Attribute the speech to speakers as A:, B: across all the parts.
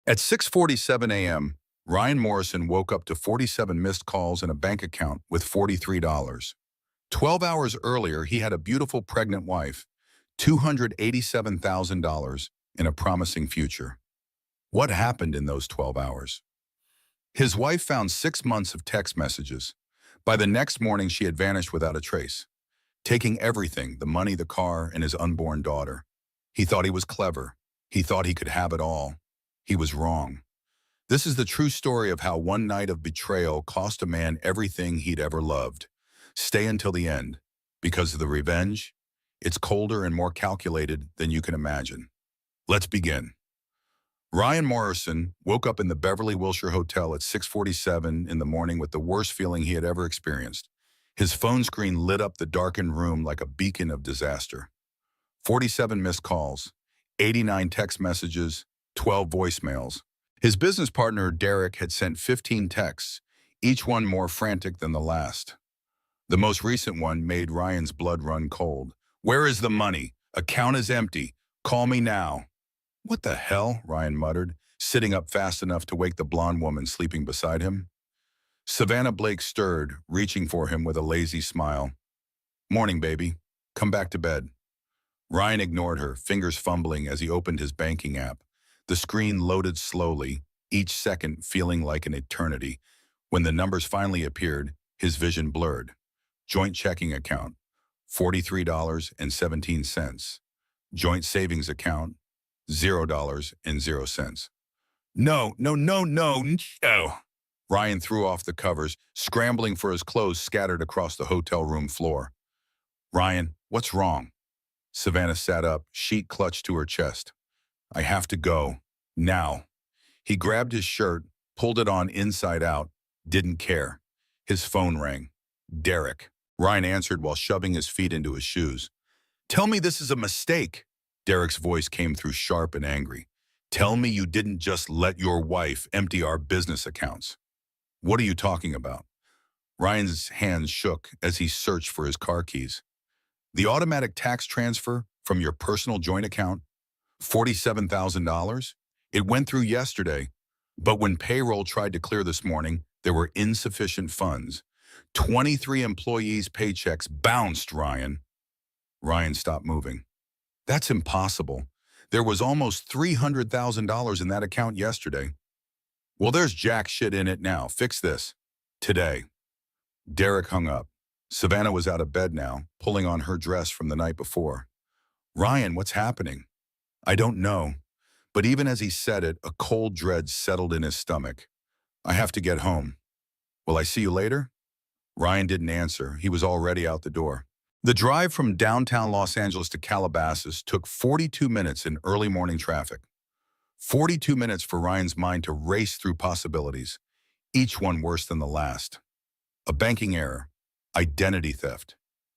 A: At 6:47 a.m., Ryan Morrison woke up to 47 missed calls and a bank account with $43. 12 hours earlier, he had a beautiful pregnant wife, $287,000 in a promising future. What happened in those 12 hours? His wife found 6 months of text messages. By the next morning, she had vanished without a trace, taking everything, the money, the car, and his unborn daughter. He thought he was clever. He thought he could have it all. He was wrong. This is the true story of how one night of betrayal cost a man everything he'd ever loved. Stay until the end, because of the revenge, it's colder and more calculated than you can imagine. Let's begin. Ryan Morrison woke up in the Beverly Wilshire Hotel at 6:47 in the morning with the worst feeling he had ever experienced. His phone screen lit up the darkened room like a beacon of disaster. 47 missed calls, 89 text messages, 12 voicemails. His business partner, Derek, had sent 15 texts, each one more frantic than the last. The most recent one made Ryan's blood run cold. "Where is the money? Account is empty. Call me now." "What the hell?" Ryan muttered, sitting up fast enough to wake the blonde woman sleeping beside him. Savannah Blake stirred, reaching for him with a lazy smile. "Morning, baby. Come back to bed." Ryan ignored her, fingers fumbling as he opened his banking app. The screen loaded slowly, each second feeling like an eternity. When the numbers finally appeared, his vision blurred. Joint checking account, $43.17. Joint savings account, $0.00. No, no, no, no, no. Ryan threw off the covers, scrambling for his clothes scattered across the hotel room floor. "Ryan, what's wrong?" Savannah sat up, sheet clutched to her chest. "I have to go. Now." He grabbed his shirt, pulled it on inside out, didn't care. His phone rang. Derek. Ryan answered while shoving his feet into his shoes. "Tell me this is a mistake." Derek's voice came through sharp and angry. "Tell me you didn't just let your wife empty our business accounts." "What are you talking about?" Ryan's hands shook as he searched for his car keys. "The automatic tax transfer from your personal joint account, $47,000? It went through yesterday, but when payroll tried to clear this morning, there were insufficient funds. 23 employees' paychecks bounced, Ryan." Ryan stopped moving. "That's impossible. There was almost $300,000 in that account yesterday." "Well, there's jack shit in it now. Fix this. Today." Derek hung up. Savannah was out of bed now, pulling on her dress from the night before. "Ryan, what's happening?" "I don't know." But even as he said it, a cold dread settled in his stomach. "I have to get home." "Will I see you later?" Ryan didn't answer. He was already out the door. The drive from downtown Los Angeles to Calabasas took 42 minutes in early morning traffic. 42 minutes for Ryan's mind to race through possibilities, each one worse than the last. A banking error, identity theft,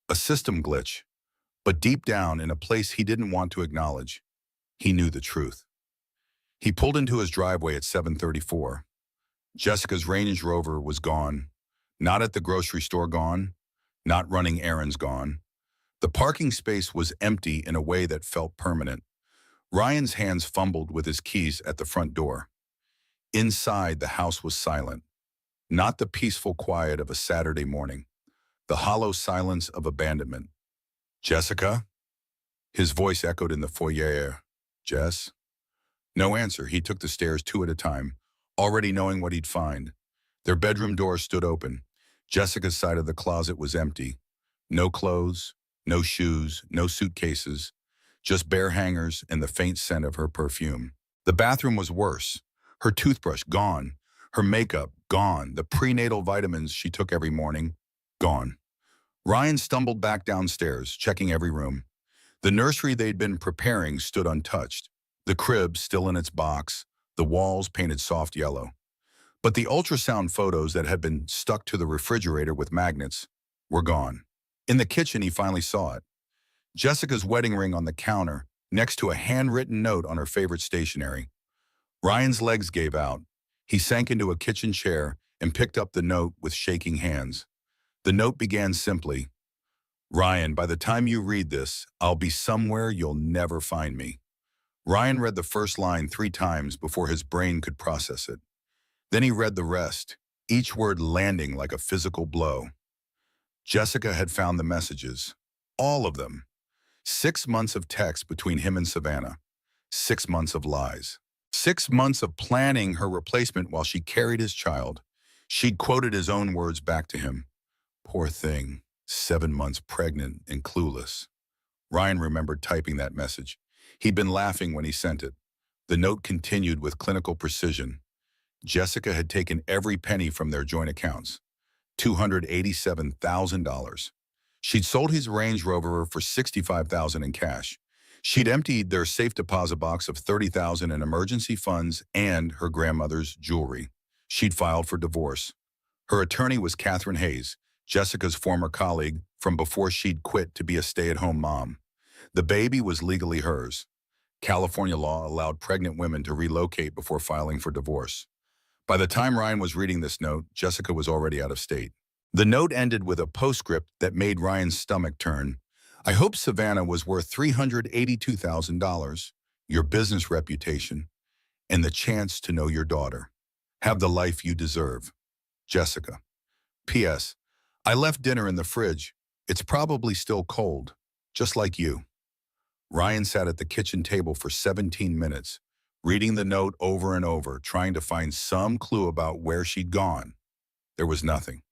A: a system glitch, but deep down in a place he didn't want to acknowledge, he knew the truth. He pulled into his driveway at 7:34. Jessica's Range Rover was gone. Not at the grocery store gone. Not running errands gone. The parking space was empty in a way that felt permanent. Ryan's hands fumbled with his keys at the front door. Inside, the house was silent. Not the peaceful quiet of a Saturday morning. The hollow silence of abandonment. "Jessica?" His voice echoed in the foyer. "Jess?" No answer. He took the stairs 2 at a time, already knowing what he'd find. Their bedroom door stood open. Jessica's side of the closet was empty. No clothes, no shoes, no suitcases, just bare hangers and the faint scent of her perfume. The bathroom was worse. Her toothbrush gone. Her makeup gone. The prenatal vitamins she took every morning gone. Ryan stumbled back downstairs, checking every room. The nursery they'd been preparing stood untouched. The crib still in its box, the walls painted soft yellow. But the ultrasound photos that had been stuck to the refrigerator with magnets were gone. In the kitchen, he finally saw it. Jessica's wedding ring on the counter, next to a handwritten note on her favorite stationery. Ryan's legs gave out. He sank into a kitchen chair and picked up the note with shaking hands. The note began simply, "Ryan, by the time you read this, I'll be somewhere you'll never find me." Ryan read the first line 3 times before his brain could process it. Then he read the rest, each word landing like a physical blow. Jessica had found the messages. All of them. 6 months of text between him and Savannah. 6 months of lies. 6 months of planning her replacement while she carried his child. She'd quoted his own words back to him. Poor thing, 7 months pregnant and clueless. Ryan remembered typing that message. He'd been laughing when he sent it. The note continued with clinical precision. Jessica had taken every penny from their joint accounts. $287,000. She'd sold his Range Rover for $65,000 in cash. She'd emptied their safe deposit box of $30,000 in emergency funds and her grandmother's jewelry. She'd filed for divorce. Her attorney was Catherine Hayes, Jessica's former colleague from before she'd quit to be a stay-at-home mom. The baby was legally hers. California law allowed pregnant women to relocate before filing for divorce. By the time Ryan was reading this note, Jessica was already out of state. The note ended with a postscript that made Ryan's stomach turn. I hope Savannah was worth $382,000, your business reputation, and the chance to know your daughter. Have the life you deserve. Jessica. P.S. I left dinner in the fridge. It's probably still cold, just like you. Ryan sat at the kitchen table for 17 minutes, reading the note over and over, trying to find some clue about where she'd gone. There was nothing.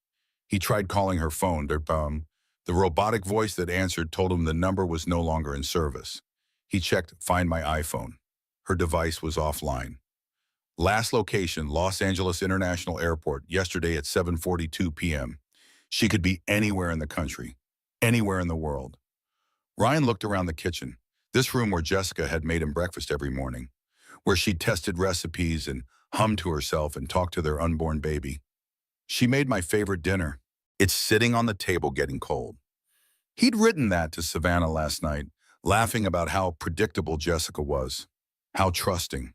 A: He tried calling her phone. The robotic voice that answered told him the number was no longer in service. He checked Find My iPhone. Her device was offline. Last location, Los Angeles International Airport, yesterday at 7:42 p.m. She could be anywhere in the country, anywhere in the world. Ryan looked around the kitchen, this room where Jessica had made him breakfast every morning, where she tested recipes and hummed to herself and talked to their unborn baby. She made my favorite dinner. It's sitting on the table getting cold. He'd written that to Savannah last night, laughing about how predictable Jessica was, how trusting.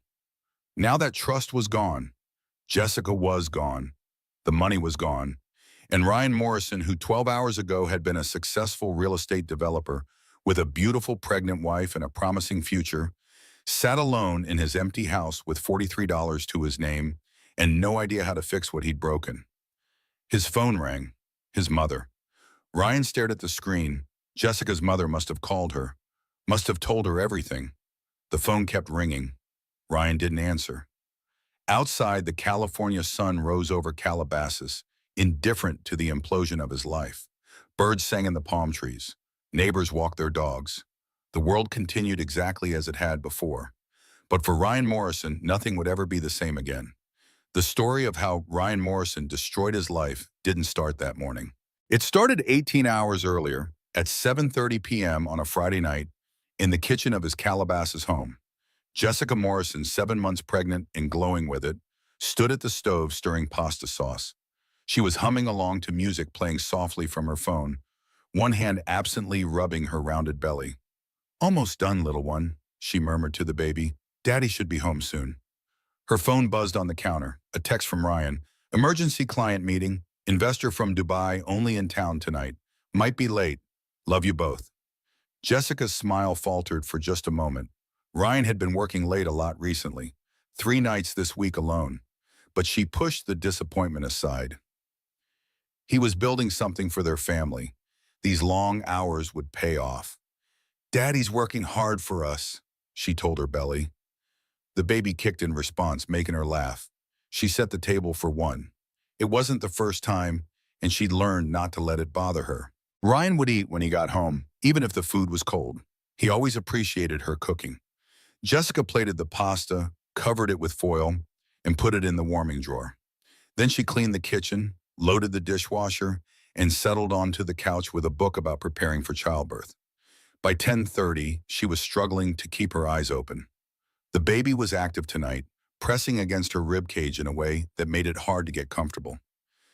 A: Now that trust was gone, Jessica was gone, the money was gone, and Ryan Morrison, who 12 hours ago had been a successful real estate developer with a beautiful pregnant wife and a promising future, sat alone in his empty house with $43 to his name and no idea how to fix what he'd broken. His phone rang. His mother. Ryan stared at the screen. Jessica's mother must have called her, must have told her everything. The phone kept ringing. Ryan didn't answer. Outside, the California sun rose over Calabasas, indifferent to the implosion of his life. Birds sang in the palm trees. Neighbors walked their dogs. The world continued exactly as it had before. But for Ryan Morrison, nothing would ever be the same again. The story of how Ryan Morrison destroyed his life didn't start that morning. It started 18 hours earlier, at 7:30 p.m. on a Friday night, in the kitchen of his Calabasas home. Jessica Morrison, 7 months pregnant and glowing with it, stood at the stove stirring pasta sauce. She was humming along to music playing softly from her phone, one hand absently rubbing her rounded belly. Almost done, little one, she murmured to the baby. Daddy should be home soon. Her phone buzzed on the counter, a text from Ryan. Emergency client meeting, investor from Dubai, only in town tonight. Might be late. Love you both. Jessica's smile faltered for just a moment. Ryan had been working late a lot recently, 3 nights this week alone, but she pushed the disappointment aside. He was building something for their family. These long hours would pay off. Daddy's working hard for us, she told her belly. The baby kicked in response, making her laugh. She set the table for one. It wasn't the first time, and she'd learned not to let it bother her. Ryan would eat when he got home, even if the food was cold. He always appreciated her cooking. Jessica plated the pasta, covered it with foil, and put it in the warming drawer. Then she cleaned the kitchen, loaded the dishwasher, and settled onto the couch with a book about preparing for childbirth. By 10:30, she was struggling to keep her eyes open. The baby was active tonight, pressing against her rib cage in a way that made it hard to get comfortable.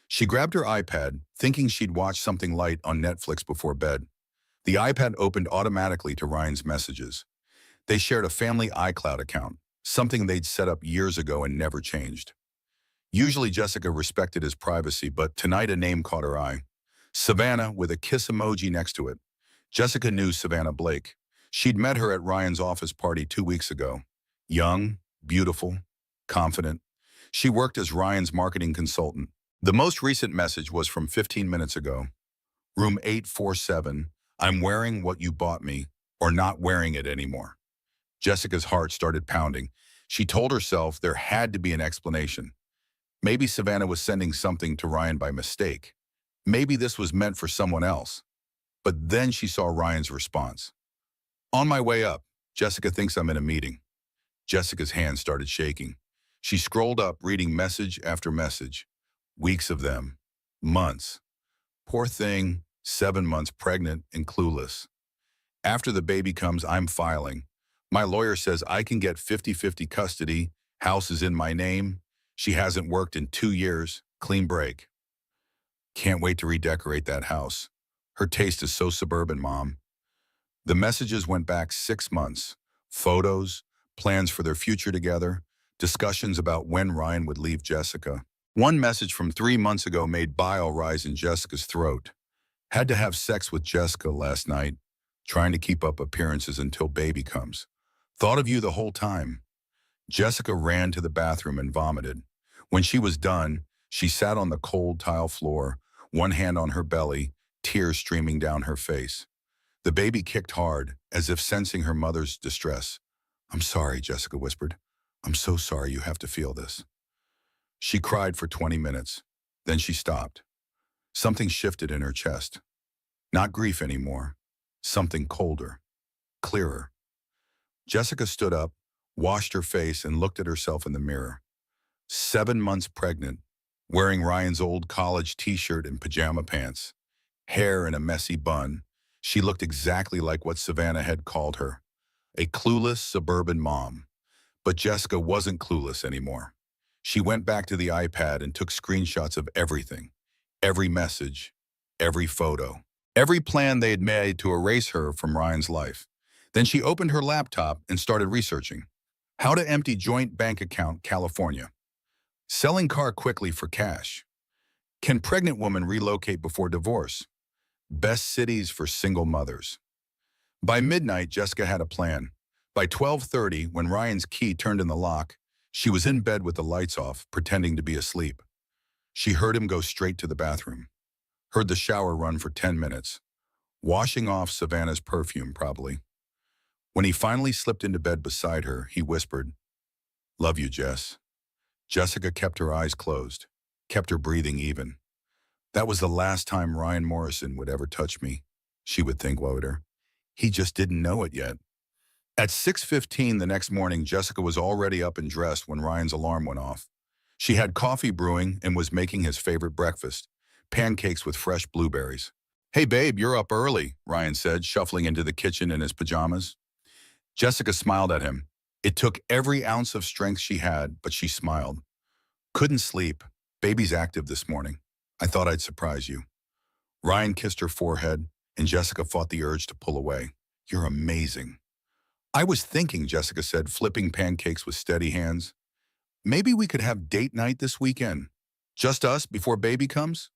A: She grabbed her iPad, thinking she'd watch something light on Netflix before bed. The iPad opened automatically to Ryan's messages. They shared a family iCloud account, something they'd set up years ago and never changed. Usually Jessica respected his privacy, but tonight a name caught her eye. Savannah, with a kiss emoji next to it. Jessica knew Savannah Blake. She'd met her at Ryan's office party 2 weeks ago. Young, beautiful, confident. She worked as Ryan's marketing consultant. The most recent message was from 15 minutes ago. Room 847, I'm wearing what you bought me, or not wearing it anymore. Jessica's heart started pounding. She told herself there had to be an explanation. Maybe Savannah was sending something to Ryan by mistake. Maybe this was meant for someone else. But then she saw Ryan's response. On my way up, Jessica thinks I'm in a meeting. Jessica's hand started shaking. She scrolled up, reading message after message. Weeks of them. Months. Poor thing, 7 months pregnant and clueless. After the baby comes, I'm filing. My lawyer says I can get 50-50 custody. House is in my name. She hasn't worked in 2 years. Clean break. Can't wait to redecorate that house. Her taste is so suburban, Mom. The messages went back 6 months. Photos, plans for their future together, discussions about when Ryan would leave Jessica. One message from 3 months ago made bile rise in Jessica's throat. Had to have sex with Jessica last night, trying to keep up appearances until baby comes. Thought of you the whole time. Jessica ran to the bathroom and vomited. When she was done, she sat on the cold tile floor, one hand on her belly, tears streaming down her face. The baby kicked hard, as if sensing her mother's distress. I'm sorry, Jessica whispered. I'm so sorry you have to feel this. She cried for 20 minutes. Then she stopped. Something shifted in her chest. Not grief anymore. Something colder, clearer. Jessica stood up, washed her face, and looked at herself in the mirror. 7 months pregnant, wearing Ryan's old college t-shirt and pajama pants. Hair in a messy bun, she looked exactly like what Savannah had called her. A clueless suburban mom. But Jessica wasn't clueless anymore. She went back to the iPad and took screenshots of everything. Every message, every photo, every plan they had made to erase her from Ryan's life. Then she opened her laptop and started researching. How to empty joint bank account, California. Selling car quickly for cash. Can pregnant woman relocate before divorce? Best cities for single mothers. By midnight, Jessica had a plan. By 12:30, when Ryan's key turned in the lock, she was in bed with the lights off, pretending to be asleep. She heard him go straight to the bathroom. Heard the shower run for 10 minutes. Washing off Savannah's perfume, probably. When he finally slipped into bed beside her, he whispered, Love you, Jess. Jessica kept her eyes closed, kept her breathing even. That was the last time Ryan Morrison would ever touch me, she would think about her. He just didn't know it yet. At 6:15 the next morning, Jessica was already up and dressed when Ryan's alarm went off. She had coffee brewing and was making his favorite breakfast, pancakes with fresh blueberries. Hey babe, you're up early, Ryan said, shuffling into the kitchen in his pajamas. Jessica smiled at him. It took every ounce of strength she had, but she smiled. Couldn't sleep. Baby's active this morning. I thought I'd surprise you. Ryan kissed her forehead, and Jessica fought the urge to pull away. You're amazing. I was thinking, Jessica said, flipping pancakes with steady hands. Maybe we could have date night this weekend. Just us before baby comes?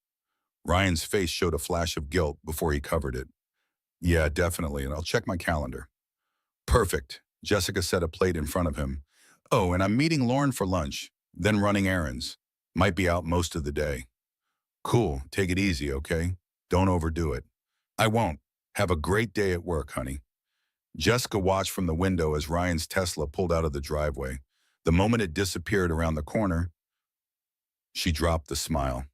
A: Ryan's face showed a flash of guilt before he covered it. Yeah, definitely, and I'll check my calendar. Perfect. Jessica set a plate in front of him. Oh, and I'm meeting Lauren for lunch, then running errands. Might be out most of the day. Cool. Take it easy, okay? Don't overdo it. I won't. Have a great day at work, honey. Jessica watched from the window as Ryan's Tesla pulled out of the driveway. The moment it disappeared around the corner, she dropped the smile.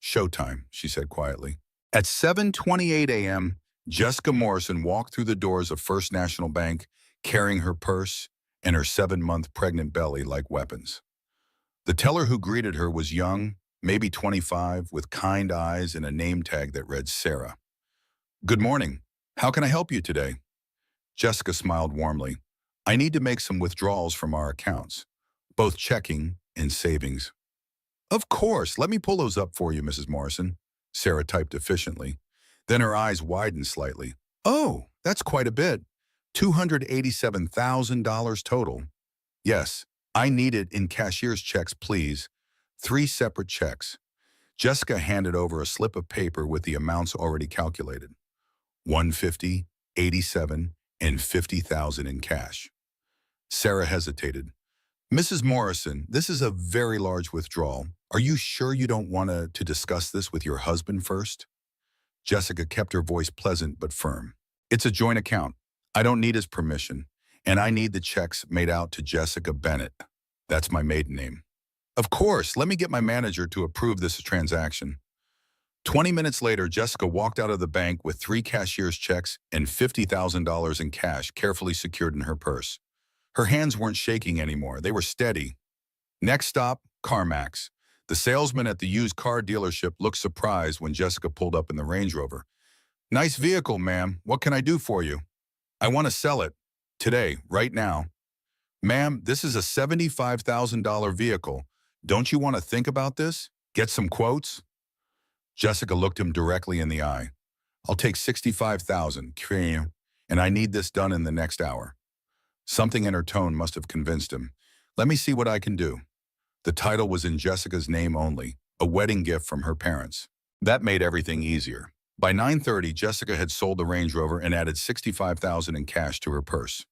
A: Showtime, she said quietly. At 7:28 a.m., Jessica Morrison walked through the doors of First National Bank, carrying her purse and her 7-month pregnant belly like weapons. The teller who greeted her was young, maybe 25, with kind eyes and a name tag that read Sarah. Good morning. How can I help you today? Jessica smiled warmly. I need to make some withdrawals from our accounts, both checking and savings. Of course, let me pull those up for you, Mrs. Morrison, Sarah typed efficiently. Then her eyes widened slightly. Oh, that's quite a bit. $287,000 total. Yes, I need it in cashier's checks, please. 3 separate checks. Jessica handed over a slip of paper with the amounts already calculated. 150, 87, and $50,000 in cash. Sarah hesitated. Mrs. Morrison, this is a very large withdrawal. Are you sure you don't want to discuss this with your husband first? Jessica kept her voice pleasant but firm. It's a joint account. I don't need his permission, and I need the checks made out to Jessica Bennett. That's my maiden name. Of course, let me get my manager to approve this transaction. 20 minutes later, Jessica walked out of the bank with 3 cashier's checks and $50,000 in cash carefully secured in her purse. Her hands weren't shaking anymore. They were steady. Next stop, CarMax. The salesman at the used car dealership looked surprised when Jessica pulled up in the Range Rover. Nice vehicle, ma'am. What can I do for you? I want to sell it. Today, right now. Ma'am, this is a $75,000 vehicle. Don't you want to think about this? Get some quotes? Jessica looked him directly in the eye. I'll take $65,000, and I need this done in the next hour. Something in her tone must have convinced him. Let me see what I can do. The title was in Jessica's name only, a wedding gift from her parents. That made everything easier. By 9:30, Jessica had sold the Range Rover and added $65,000 in cash to her purse.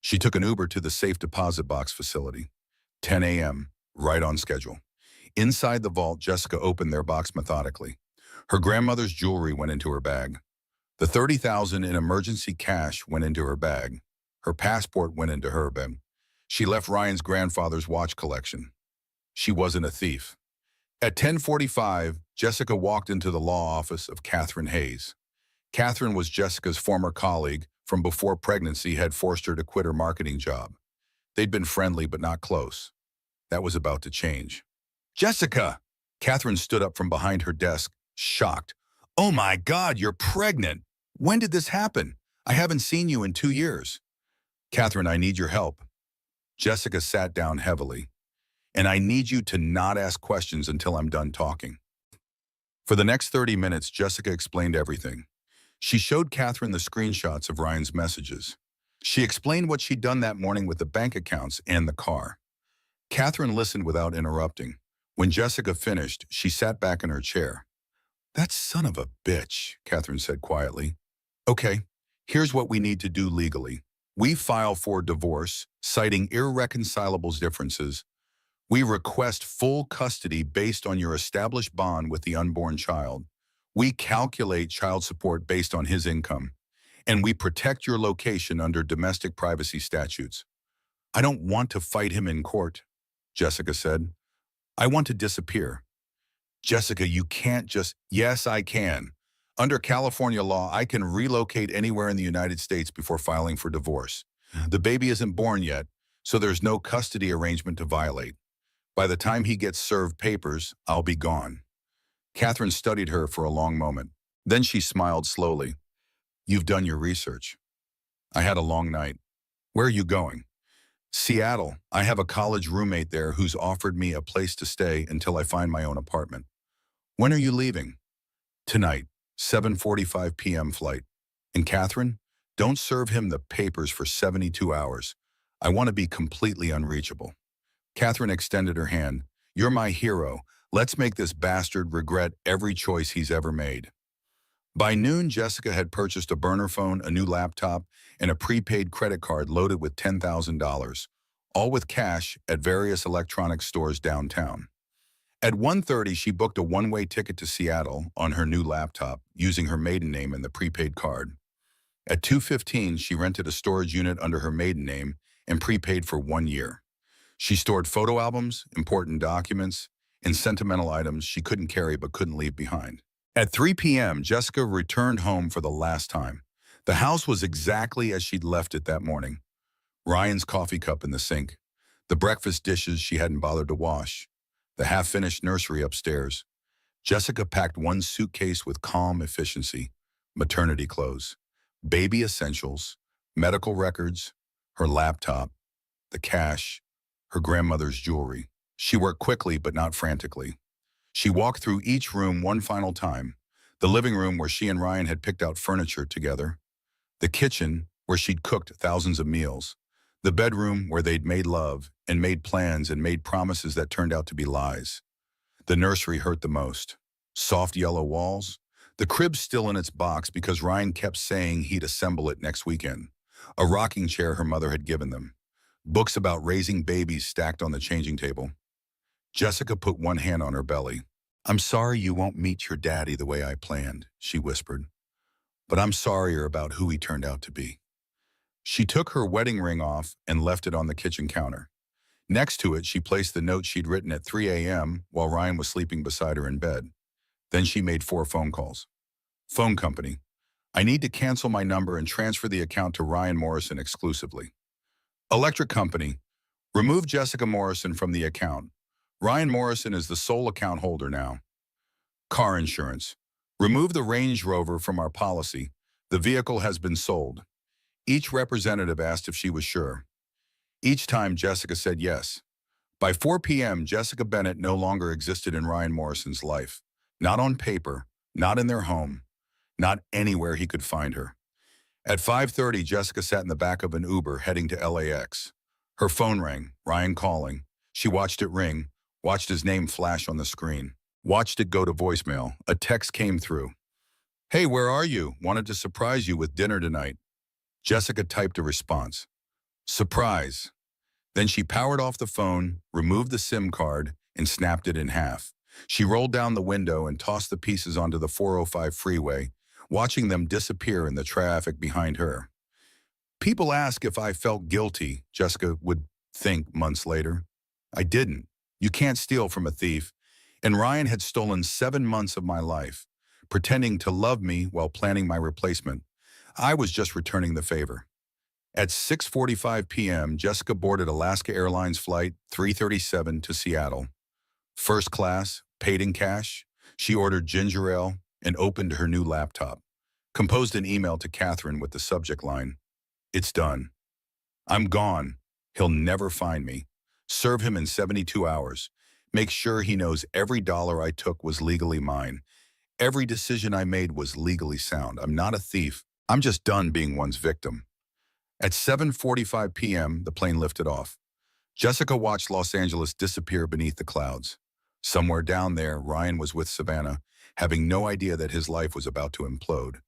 A: She took an Uber to the safe deposit box facility. 10 a.m., right on schedule. Inside the vault, Jessica opened their box methodically. Her grandmother's jewelry went into her bag. The $30,000 in emergency cash went into her bag. Her passport went into her bag. She left Ryan's grandfather's watch collection. She wasn't a thief. At 10:45, Jessica walked into the law office of Catherine Hayes. Catherine was Jessica's former colleague from before pregnancy had forced her to quit her marketing job. They'd been friendly but not close. That was about to change. Jessica! Catherine stood up from behind her desk, shocked. Oh my God, you're pregnant! When did this happen? I haven't seen you in 2 years. Catherine, I need your help. Jessica sat down heavily. And I need you to not ask questions until I'm done talking. For the next 30 minutes, Jessica explained everything. She showed Catherine the screenshots of Ryan's messages. She explained what she'd done that morning with the bank accounts and the car. Catherine listened without interrupting. When Jessica finished, she sat back in her chair. That son of a bitch, Catherine said quietly. Okay, here's what we need to do legally. We file for divorce, citing irreconcilable differences. We request full custody based on your established bond with the unborn child. We calculate child support based on his income. And we protect your location under domestic privacy statutes. I don't want to fight him in court, Jessica said. I want to disappear. Jessica, you can't just... Yes, I can. Under California law, I can relocate anywhere in the United States before filing for divorce. The baby isn't born yet, so there's no custody arrangement to violate. By the time he gets served papers, I'll be gone. Catherine studied her for a long moment. Then she smiled slowly. You've done your research. I had a long night. Where are you going? Seattle. I have a college roommate there who's offered me a place to stay until I find my own apartment. When are you leaving? Tonight, 7:45 p.m. flight. And Catherine, don't serve him the papers for 72 hours. I want to be completely unreachable. Catherine extended her hand. You're my hero. Let's make this bastard regret every choice he's ever made. By noon, Jessica had purchased a burner phone, a new laptop, and a prepaid credit card loaded with $10,000, all with cash at various electronics stores downtown. At 1:30, she booked a one-way ticket to Seattle on her new laptop, using her maiden name and the prepaid card. At 2:15, she rented a storage unit under her maiden name and prepaid for 1 year. She stored photo albums, important documents, and sentimental items she couldn't carry but couldn't leave behind. At 3 p.m., Jessica returned home for the last time. The house was exactly as she'd left it that morning. Ryan's coffee cup in the sink, the breakfast dishes she hadn't bothered to wash, the half-finished nursery upstairs. Jessica packed one suitcase with calm efficiency, maternity clothes, baby essentials, medical records, her laptop, the cash, her grandmother's jewelry. She worked quickly but not frantically. She walked through each room one final time, the living room where she and Ryan had picked out furniture together, the kitchen where she'd cooked thousands of meals, the bedroom where they'd made love and made plans and made promises that turned out to be lies. The nursery hurt the most. Soft yellow walls, the crib still in its box because Ryan kept saying he'd assemble it next weekend. a rocking chair her mother had given them, books about raising babies stacked on the changing table. Jessica put one hand on her belly. "I'm sorry you won't meet your daddy the way I planned," she whispered. "But I'm sorrier about who he turned out to be." She took her wedding ring off and left it on the kitchen counter. Next to it, she placed the note she'd written at 3 a.m. while Ryan was sleeping beside her in bed. Then she made 4 phone calls. Phone company. "I need to cancel my number and transfer the account to Ryan Morrison exclusively." Electric company. "Remove Jessica Morrison from the account. Ryan Morrison is the sole account holder now." Car insurance. "Remove the Range Rover from our policy. The vehicle has been sold." Each representative asked if she was sure. Each time, Jessica said yes. By 4 p.m., Jessica Bennett no longer existed in Ryan Morrison's life. Not on paper, not in their home, not anywhere he could find her. At 5:30, Jessica sat in the back of an Uber heading to LAX. Her phone rang, Ryan calling. She watched it ring, watched his name flash on the screen, watched it go to voicemail. A text came through. "Hey, where are you? Wanted to surprise you with dinner tonight." Jessica typed a response. "Surprise." Then she powered off the phone, removed the SIM card, and snapped it in half. She rolled down the window and tossed the pieces onto the 405 freeway, watching them disappear in the traffic behind her. "People ask if I felt guilty," Jessica would think months later. "I didn't. You can't steal from a thief. And Ryan had stolen 7 months of my life, pretending to love me while planning my replacement. I was just returning the favor." At 6:45 p.m., Jessica boarded Alaska Airlines Flight 337 to Seattle. First class, paid in cash. She ordered ginger ale and opened her new laptop. Composed an email to Catherine with the subject line, "It's done. I'm gone. He'll never find me. Serve him in 72 hours. Make sure he knows every dollar I took was legally mine. Every decision I made was legally sound. I'm not a thief. I'm just done being one's victim." At 7:45 p.m., the plane lifted off. Jessica watched Los Angeles disappear beneath the clouds. Somewhere down there, Ryan was with Savannah, having no idea that his life was about to implode.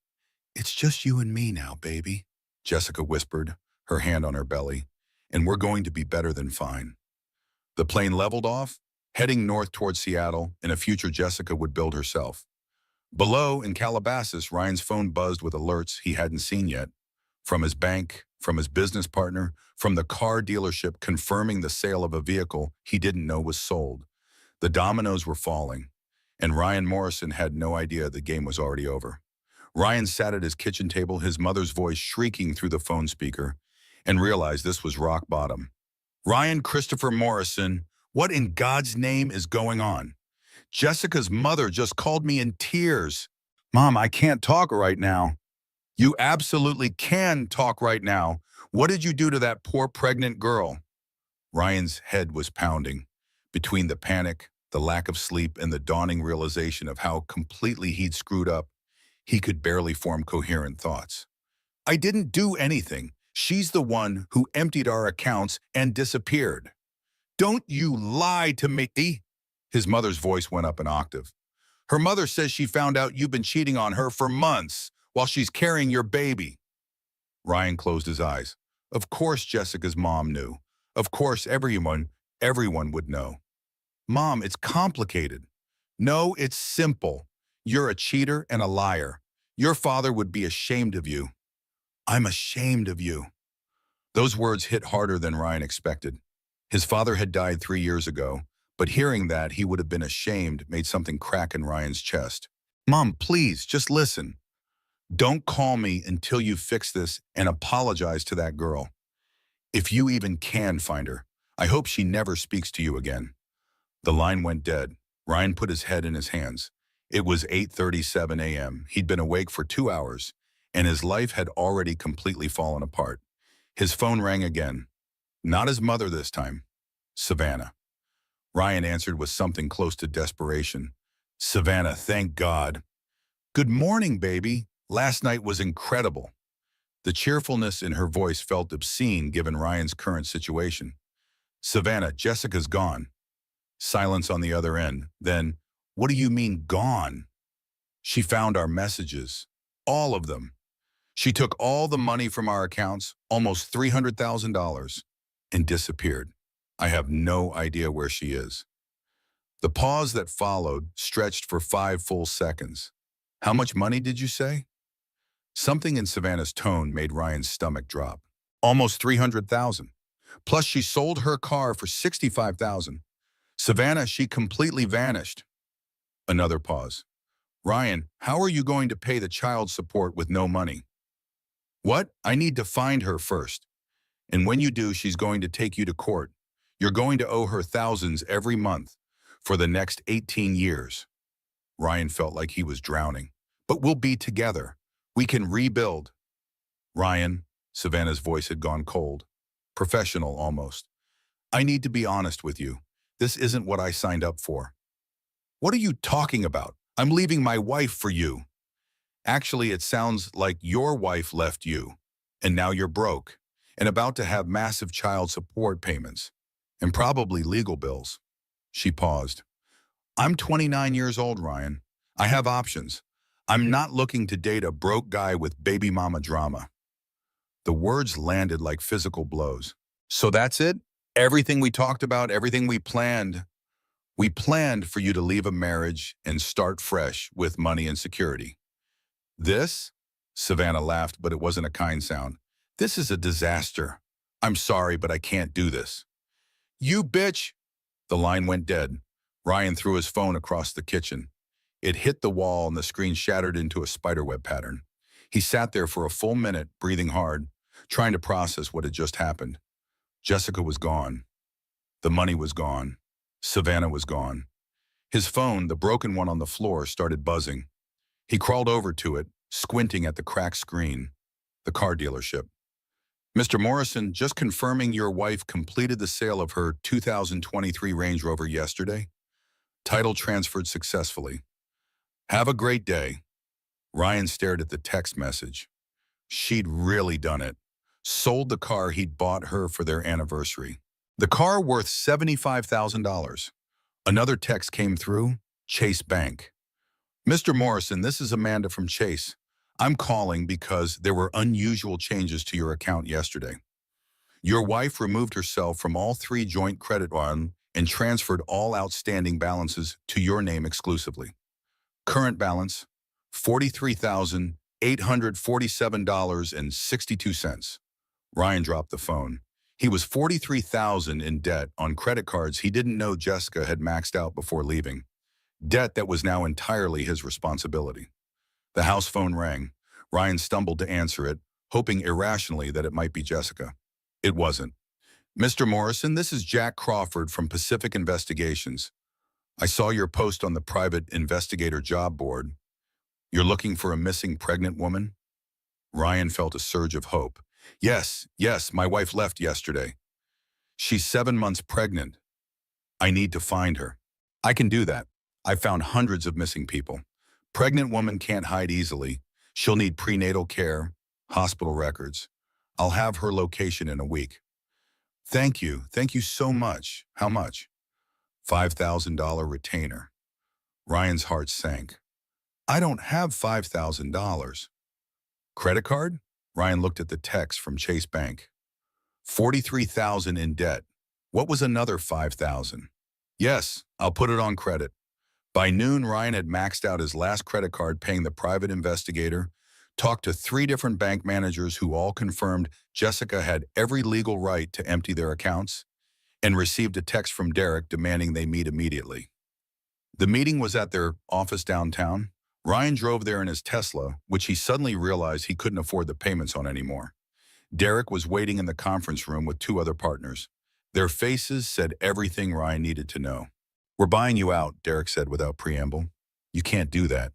A: "It's just you and me now, baby," Jessica whispered, her hand on her belly, "and we're going to be better than fine." The plane leveled off, heading north toward Seattle in a future Jessica would build herself. Below, in Calabasas, Ryan's phone buzzed with alerts he hadn't seen yet. From his bank, from his business partner, from the car dealership confirming the sale of a vehicle he didn't know was sold. The dominoes were falling, and Ryan Morrison had no idea the game was already over. Ryan sat at his kitchen table, his mother's voice shrieking through the phone speaker, and realized this was rock bottom. "Ryan Christopher Morrison, what in God's name is going on? Jessica's mother just called me in tears. Mom, I can't talk right now." "You absolutely can talk right now. What did you do to that poor pregnant girl?" Ryan's head was pounding. Between the panic, the lack of sleep, and the dawning realization of how completely he'd screwed up, he could barely form coherent thoughts. "I didn't do anything. She's the one who emptied our accounts and disappeared." "Don't you lie to me." His mother's voice went up an octave. "Her mother says she found out you've been cheating on her for months while she's carrying your baby." Ryan closed his eyes. Of course Jessica's mom knew. Of course everyone would know. "Mom, it's complicated." "No, it's simple. You're a cheater and a liar. Your father would be ashamed of you." "I'm ashamed of you." Those words hit harder than Ryan expected. His father had died 3 years ago, but hearing that he would have been ashamed made something crack in Ryan's chest. "Mom, please, just listen. Don't call me until you fix this and apologize to that girl. If you even can find her, I hope she never speaks to you again." The line went dead. Ryan put his head in his hands. It was 8:37 a.m. He'd been awake for 2 hours, and his life had already completely fallen apart. His phone rang again. Not his mother this time. Savannah. Ryan answered with something close to desperation. "Savannah, thank God." "Good morning, baby. Last night was incredible." The cheerfulness in her voice felt obscene given Ryan's current situation. "Savannah, Jessica's gone." Silence on the other end. Then, "What do you mean, gone?" "She found our messages. All of them. She took all the money from our accounts, almost $300,000, and disappeared. I have no idea where she is. The pause that followed stretched for 5 full seconds. How much money did you say? Something in Savannah's tone made Ryan's stomach drop. Almost 300,000. Plus she sold her car for 65,000. Savannah, she completely vanished. Another pause. Ryan, how are you going to pay the child support with no money? What? I need to find her first. And when you do, she's going to take you to court. You're going to owe her thousands every month for the next 18 years. Ryan felt like he was drowning. But we'll be together. We can rebuild. Ryan, Savannah's voice had gone cold. Professional almost. I need to be honest with you. This isn't what I signed up for. What are you talking about? I'm leaving my wife for you. Actually, it sounds like your wife left you, and now you're broke, and about to have massive child support payments, and probably legal bills. She paused. I'm 29 years old, Ryan. I have options. I'm not looking to date a broke guy with baby mama drama. The words landed like physical blows. So that's it? Everything we talked about, everything we planned. We planned for you to leave a marriage and start fresh with money and security. This? Savannah laughed, but it wasn't a kind sound. This is a disaster. I'm sorry, but I can't do this. You bitch! The line went dead. Ryan threw his phone across the kitchen. It hit the wall and the screen shattered into a spiderweb pattern. He sat there for a full minute, breathing hard, trying to process what had just happened. Jessica was gone. The money was gone. Savannah was gone. His phone, the broken one on the floor, started buzzing. He crawled over to it, squinting at the cracked screen. The car dealership. Mr. Morrison, just confirming your wife completed the sale of her 2023 Range Rover yesterday. Title transferred successfully. Have a great day. Ryan stared at the text message. She'd really done it. Sold the car he'd bought her for their anniversary. The car worth $75,000. Another text came through, Chase Bank. Mr. Morrison, this is Amanda from Chase. I'm calling because there were unusual changes to your account yesterday. Your wife removed herself from all 3 joint credit lines and transferred all outstanding balances to your name exclusively. Current balance, $43,847.62. Ryan dropped the phone. He was $43,000 in debt on credit cards he didn't know Jessica had maxed out before leaving. Debt that was now entirely his responsibility. The house phone rang. Ryan stumbled to answer it, hoping irrationally that it might be Jessica. It wasn't. Mr. Morrison, this is Jack Crawford from Pacific Investigations. I saw your post on the private investigator job board. You're looking for a missing pregnant woman? Ryan felt a surge of hope. Yes, my wife left yesterday. She's 7 months pregnant. I need to find her. I can do that. I've found hundreds of missing people. Pregnant woman can't hide easily. She'll need prenatal care, hospital records. I'll have her location in a week. Thank you so much. How much? $5,000 retainer. Ryan's heart sank. I don't have $5,000. Credit card? Ryan looked at the text from Chase Bank. $43,000 in debt. What was another $5,000? Yes, I'll put it on credit. By noon, Ryan had maxed out his last credit card paying the private investigator, talked to 3 different bank managers who all confirmed Jessica had every legal right to empty their accounts, and received a text from Derek demanding they meet immediately. The meeting was at their office downtown. Ryan drove there in his Tesla, which he suddenly realized he couldn't afford the payments on anymore. Derek was waiting in the conference room with 2 other partners. Their faces said everything Ryan needed to know. We're buying you out, Derek said without preamble. You can't do that.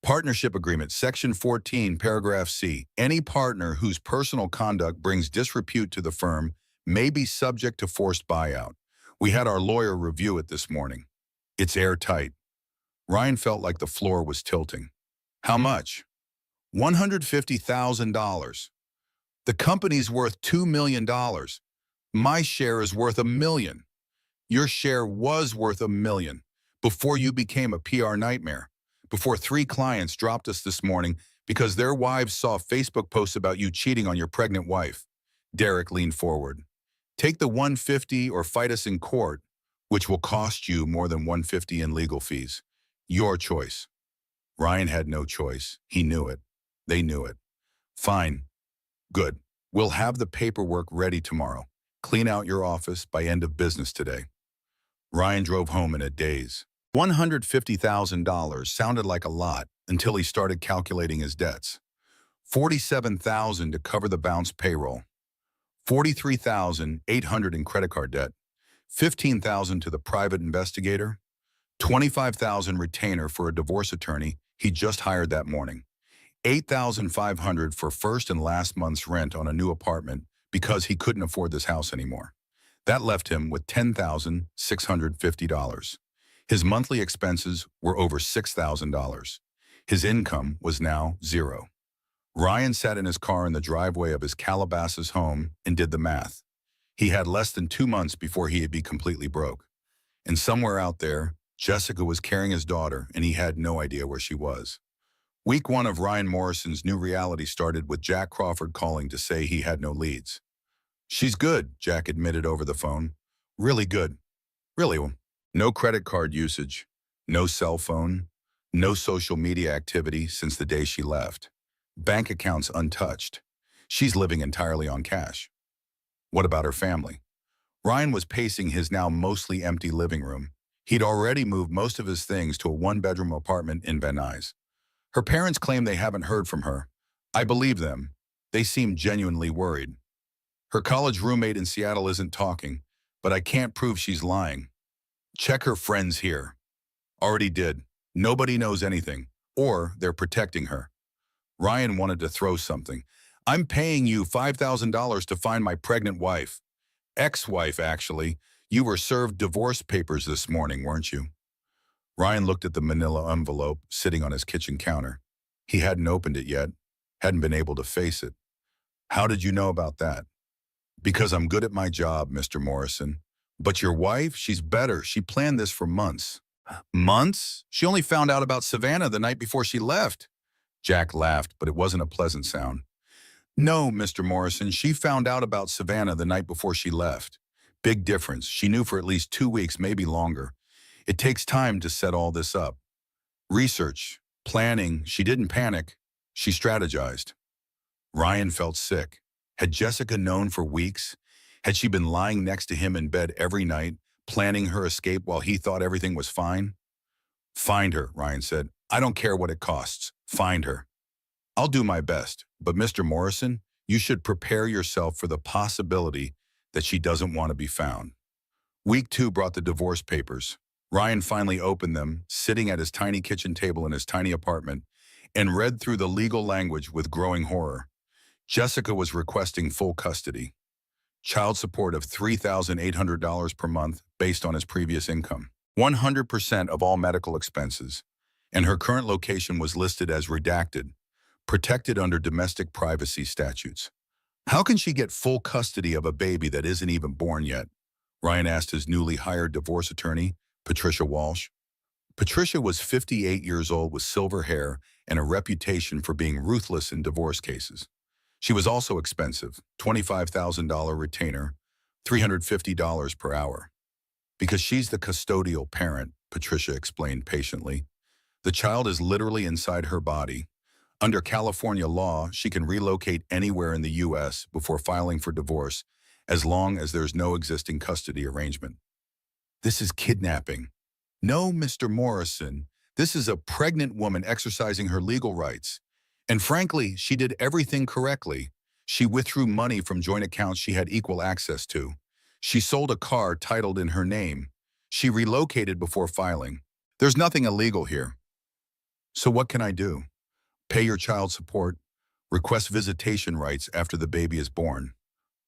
A: Partnership Agreement, Section 14, Paragraph C. Any partner whose personal conduct brings disrepute to the firm may be subject to forced buyout. We had our lawyer review it this morning. It's airtight. Ryan felt like the floor was tilting. How much? $150,000. The company's worth $2 million. My share is worth $1 million. Your share was worth $1 million before you became a PR nightmare, before 3 clients dropped us this morning Because their wives saw Facebook posts about you cheating on your pregnant wife. Derek leaned forward. Take the 150 or fight us in court, which will cost you more than 150 in legal fees. Your choice. Ryan had no choice. He knew it. They knew it. Fine. Good. We'll have the paperwork ready tomorrow. Clean out your office by end of business today. Ryan drove home in a daze. $150,000 sounded like a lot until he started calculating his debts. $47,000 to cover the bounce payroll. $43,800 in credit card debt. $15,000 to the private investigator. $25,000 retainer for a divorce attorney he just hired that morning. $8,500 for first and last month's rent on a new apartment because he couldn't afford this house anymore. That left him with $10,650. His monthly expenses were over $6,000. His income was now zero. Ryan sat in his car in the driveway of his Calabasas home and did the math. He had less than 2 months before he'd be completely broke. And somewhere out there, Jessica was carrying his daughter, and he had no idea where she was. Week 1 of Ryan Morrison's new reality started with Jack Crawford calling to say he had no leads. She's good, Jack admitted over the phone. Really good. Really. No credit card usage, no cell phone, no social media activity since the day she left. Bank accounts untouched. She's living entirely on cash. What about her family? Ryan was pacing his now mostly empty living room. He'd already moved most of his things to a 1-bedroom apartment in Van Nuys. Her parents claim they haven't heard from her. I believe them. They seem genuinely worried. Her college roommate in Seattle isn't talking, but I can't prove she's lying. Check her friends here. Already did. Nobody knows anything, or they're protecting her. Ryan wanted to throw something. I'm paying you $5,000 to find my pregnant wife. Ex-wife, actually. You were served divorce papers this morning, weren't you? Ryan looked at the manila envelope sitting on his kitchen counter. He hadn't opened it yet, hadn't been able to face it. How did you know about that? Because I'm good at my job, Mr. Morrison. But your wife, she's better. She planned this for months. Months? She only found out about Savannah the night before she left. Jack laughed, but it wasn't a pleasant sound. No, Mr. Morrison, she found out about Savannah the night before she left. Big difference. She knew for at least 2 weeks, maybe longer. It takes time to set all this up. Research, planning, she didn't panic. She strategized. Ryan felt sick. Had Jessica known for weeks? Had she been lying next to him in bed every night, planning her escape while he thought everything was fine? Find her, Ryan said. I don't care what it costs. Find her. I'll do my best, but Mr. Morrison, you should prepare yourself for the possibility that she doesn't want to be found. Week 2 brought the divorce papers. Ryan finally opened them, sitting at his tiny kitchen table in his tiny apartment, and read through the legal language with growing horror. Jessica was requesting full custody. Child support of $3,800 per month based on his previous income. 100% of all medical expenses. And her current location was listed as redacted, protected under domestic privacy statutes. How can she get full custody of a baby that isn't even born yet? Ryan asked his newly hired divorce attorney, Patricia Walsh. Patricia was 58 years old with silver hair and a reputation for being ruthless in divorce cases. She was also expensive, $25,000 retainer, $350 per hour. Because she's the custodial parent, Patricia explained patiently. The child is literally inside her body. Under California law, she can relocate anywhere in the U.S. before filing for divorce, as long as there's no existing custody arrangement. This is kidnapping. No, Mr. Morrison, this is a pregnant woman exercising her legal rights. And frankly, she did everything correctly. She withdrew money from joint accounts she had equal access to. She sold a car titled in her name. She relocated before filing. There's nothing illegal here. So what can I do? Pay your child support, request visitation rights after the baby is born.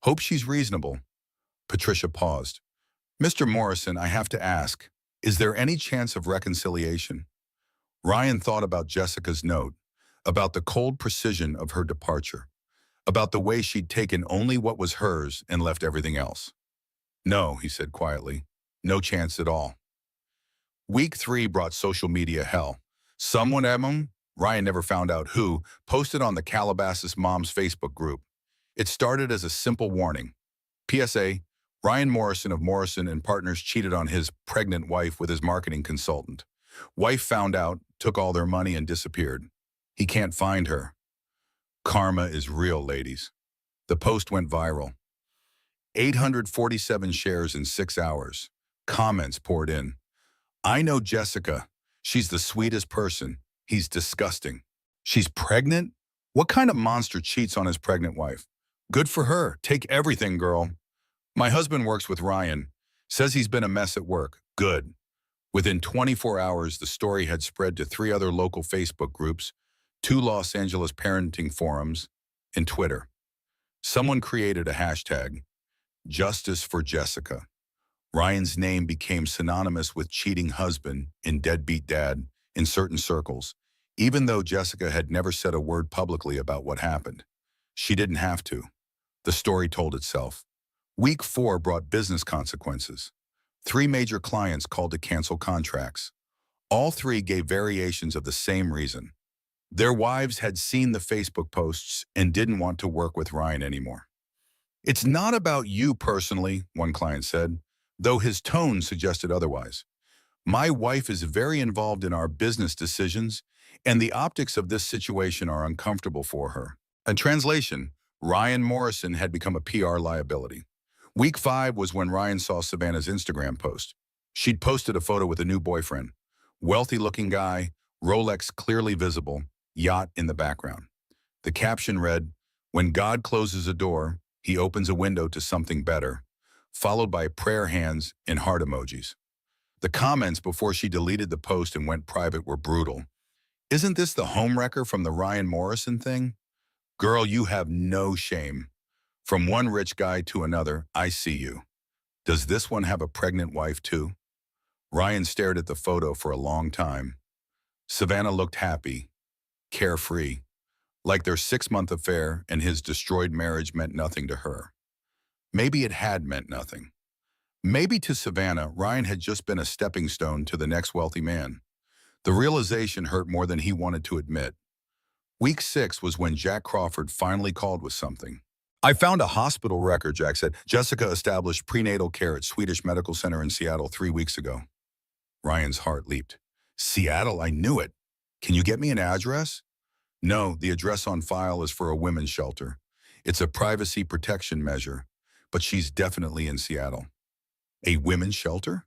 A: Hope she's reasonable. Patricia paused. Mr. Morrison, I have to ask, is there any chance of reconciliation? Ryan thought about Jessica's note, about the cold precision of her departure, about the way she'd taken only what was hers and left everything else. No, he said quietly, no chance at all. Week 3 brought social media hell. Someone, Emma, Ryan never found out who, posted on the Calabasas Moms Facebook group. It started as a simple warning. PSA, Ryan Morrison of Morrison and Partners cheated on his pregnant wife with his marketing consultant. Wife found out, took all their money and disappeared. He can't find her. Karma is real, ladies. The post went viral. 847 shares in 6 hours. Comments poured in. I know Jessica. She's the sweetest person. He's disgusting. She's pregnant? What kind of monster cheats on his pregnant wife? Good for her. Take everything, girl. My husband works with Ryan. Says he's been a mess at work. Good. Within 24 hours, the story had spread to 3 other local Facebook groups, 2 Los Angeles parenting forums, and Twitter. Someone created a hashtag, Justice for Jessica. Ryan's name became synonymous with cheating husband and deadbeat dad in certain circles, even though Jessica had never said a word publicly about what happened. She didn't have to. The story told itself. Week 4 brought business consequences. 3 major clients called to cancel contracts. All 3 gave variations of the same reason. Their wives had seen the Facebook posts and didn't want to work with Ryan anymore. It's not about you personally, one client said, though his tone suggested otherwise. My wife is very involved in our business decisions, and the optics of this situation are uncomfortable for her. In translation, Ryan Morrison had become a PR liability. Week 5 was when Ryan saw Savannah's Instagram post. She'd posted a photo with a new boyfriend. Wealthy-looking guy, Rolex clearly visible, yacht in the background. The caption read, "When God closes a door, he opens a window to something better," followed by prayer hands and heart emojis. The comments before she deleted the post and went private were brutal. Isn't this the homewrecker from the Ryan Morrison thing? Girl, you have no shame. From one rich guy to another, I see you. Does this one have a pregnant wife too? Ryan stared at the photo for a long time. Savannah looked happy, carefree, like their 6-month affair and his destroyed marriage meant nothing to her. Maybe it had meant nothing. Maybe to Savannah, Ryan had just been a stepping stone to the next wealthy man. The realization hurt more than he wanted to admit. Week 6 was when Jack Crawford finally called with something. I found a hospital record, Jack said. Jessica established prenatal care at Swedish Medical Center in Seattle 3 weeks ago. Ryan's heart leaped. Seattle, I knew it. Can you get me an address? No, the address on file is for a women's shelter. It's a privacy protection measure, but she's definitely in Seattle. A women's shelter?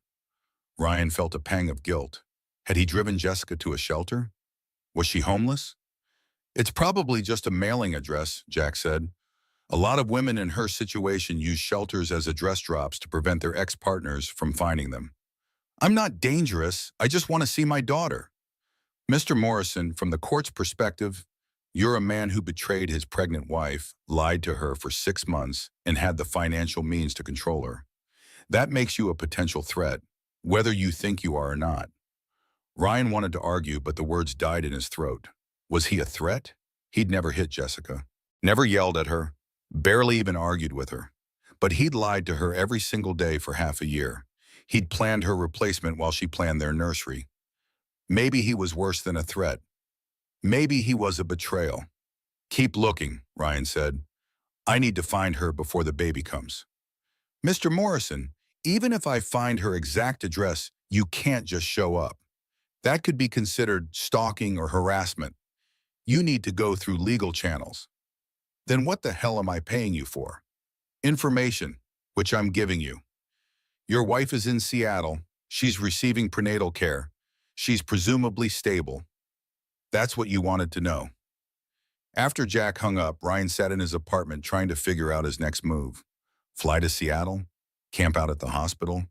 A: Ryan felt a pang of guilt. Had he driven Jessica to a shelter? Was she homeless? It's probably just a mailing address, Jack said. A lot of women in her situation use shelters as address drops to prevent their ex-partners from finding them. I'm not dangerous. I just want to see my daughter. Mr. Morrison, from the court's perspective, you're a man who betrayed his pregnant wife, lied to her for 6 months, and had the financial means to control her. That makes you a potential threat, whether you think you are or not. Ryan wanted to argue, but the words died in his throat. Was he a threat? He'd never hit Jessica, never yelled at her, barely even argued with her. But he'd lied to her every single day for half a year. He'd planned her replacement while she planned their nursery. Maybe he was worse than a threat. Maybe he was a betrayal. Keep looking, Ryan said. I need to find her before the baby comes. Mr. Morrison, even if I find her exact address, you can't just show up. That could be considered stalking or harassment. You need to go through legal channels. Then what the hell am I paying you for? Information, which I'm giving you. Your wife is in Seattle. She's receiving prenatal care. She's presumably stable. That's what you wanted to know. After Jack hung up, Ryan sat in his apartment trying to figure out his next move. Fly to Seattle? Camp out at the hospital?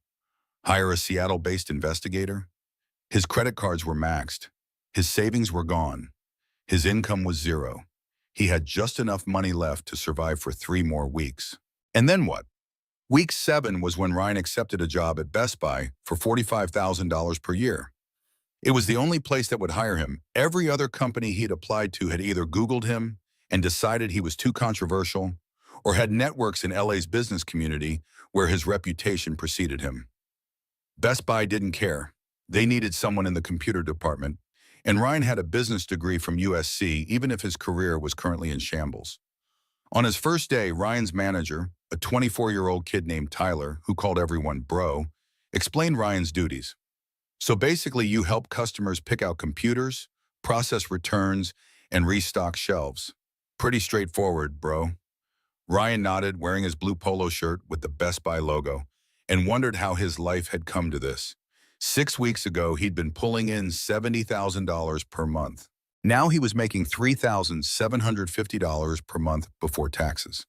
A: Hire a Seattle-based investigator? His credit cards were maxed. His savings were gone. His income was zero. He had just enough money left to survive for 3 more weeks. And then what? Week 7 was when Ryan accepted a job at Best Buy for $45,000 per year. It was the only place that would hire him. Every other company he'd applied to had either Googled him and decided he was too controversial, or had networks in LA's business community where his reputation preceded him. Best Buy didn't care. They needed someone in the computer department, And Ryan had a business degree from USC, even if his career was currently in shambles. On his first day, Ryan's manager, a 24-year-old kid named Tyler, who called everyone bro, explained Ryan's duties. So basically, you help customers pick out computers, process returns, and restock shelves. Pretty straightforward, bro. Ryan nodded, wearing his blue polo shirt with the Best Buy logo, and wondered how his life had come to this. 6 weeks ago, he'd been pulling in $70,000 per month. Now he was making $3,750 per month before taxes.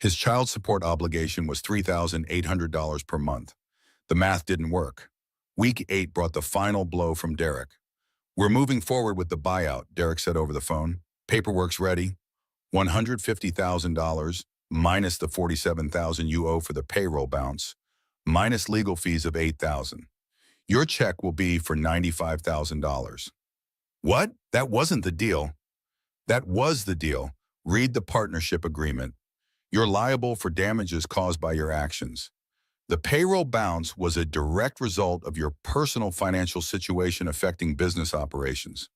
A: His child support obligation was $3,800 per month. The math didn't work. Week 8 brought the final blow from Derek. "We're moving forward with the buyout," Derek said over the phone. "Paperwork's ready. $150,000 minus the $47,000 you owe for the payroll bounce, minus legal fees of $8,000. Your check will be for $95,000. "What? That wasn't the deal. "That was the deal. Read the partnership agreement. You're liable for damages caused by your actions. The payroll bounce was a direct result of your personal financial situation affecting business operations."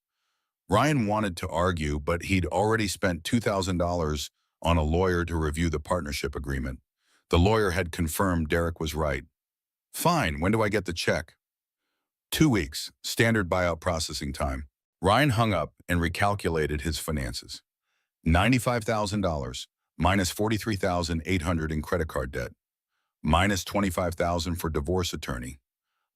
A: Ryan wanted to argue, but he'd already spent $2,000 on a lawyer to review the partnership agreement. The lawyer had confirmed Derek was right. "Fine, when do I get the check?" 2 weeks, standard buyout processing time. Ryan hung up and recalculated his finances. $95,000 minus $43,800 in credit card debt, minus $25,000 for divorce attorney,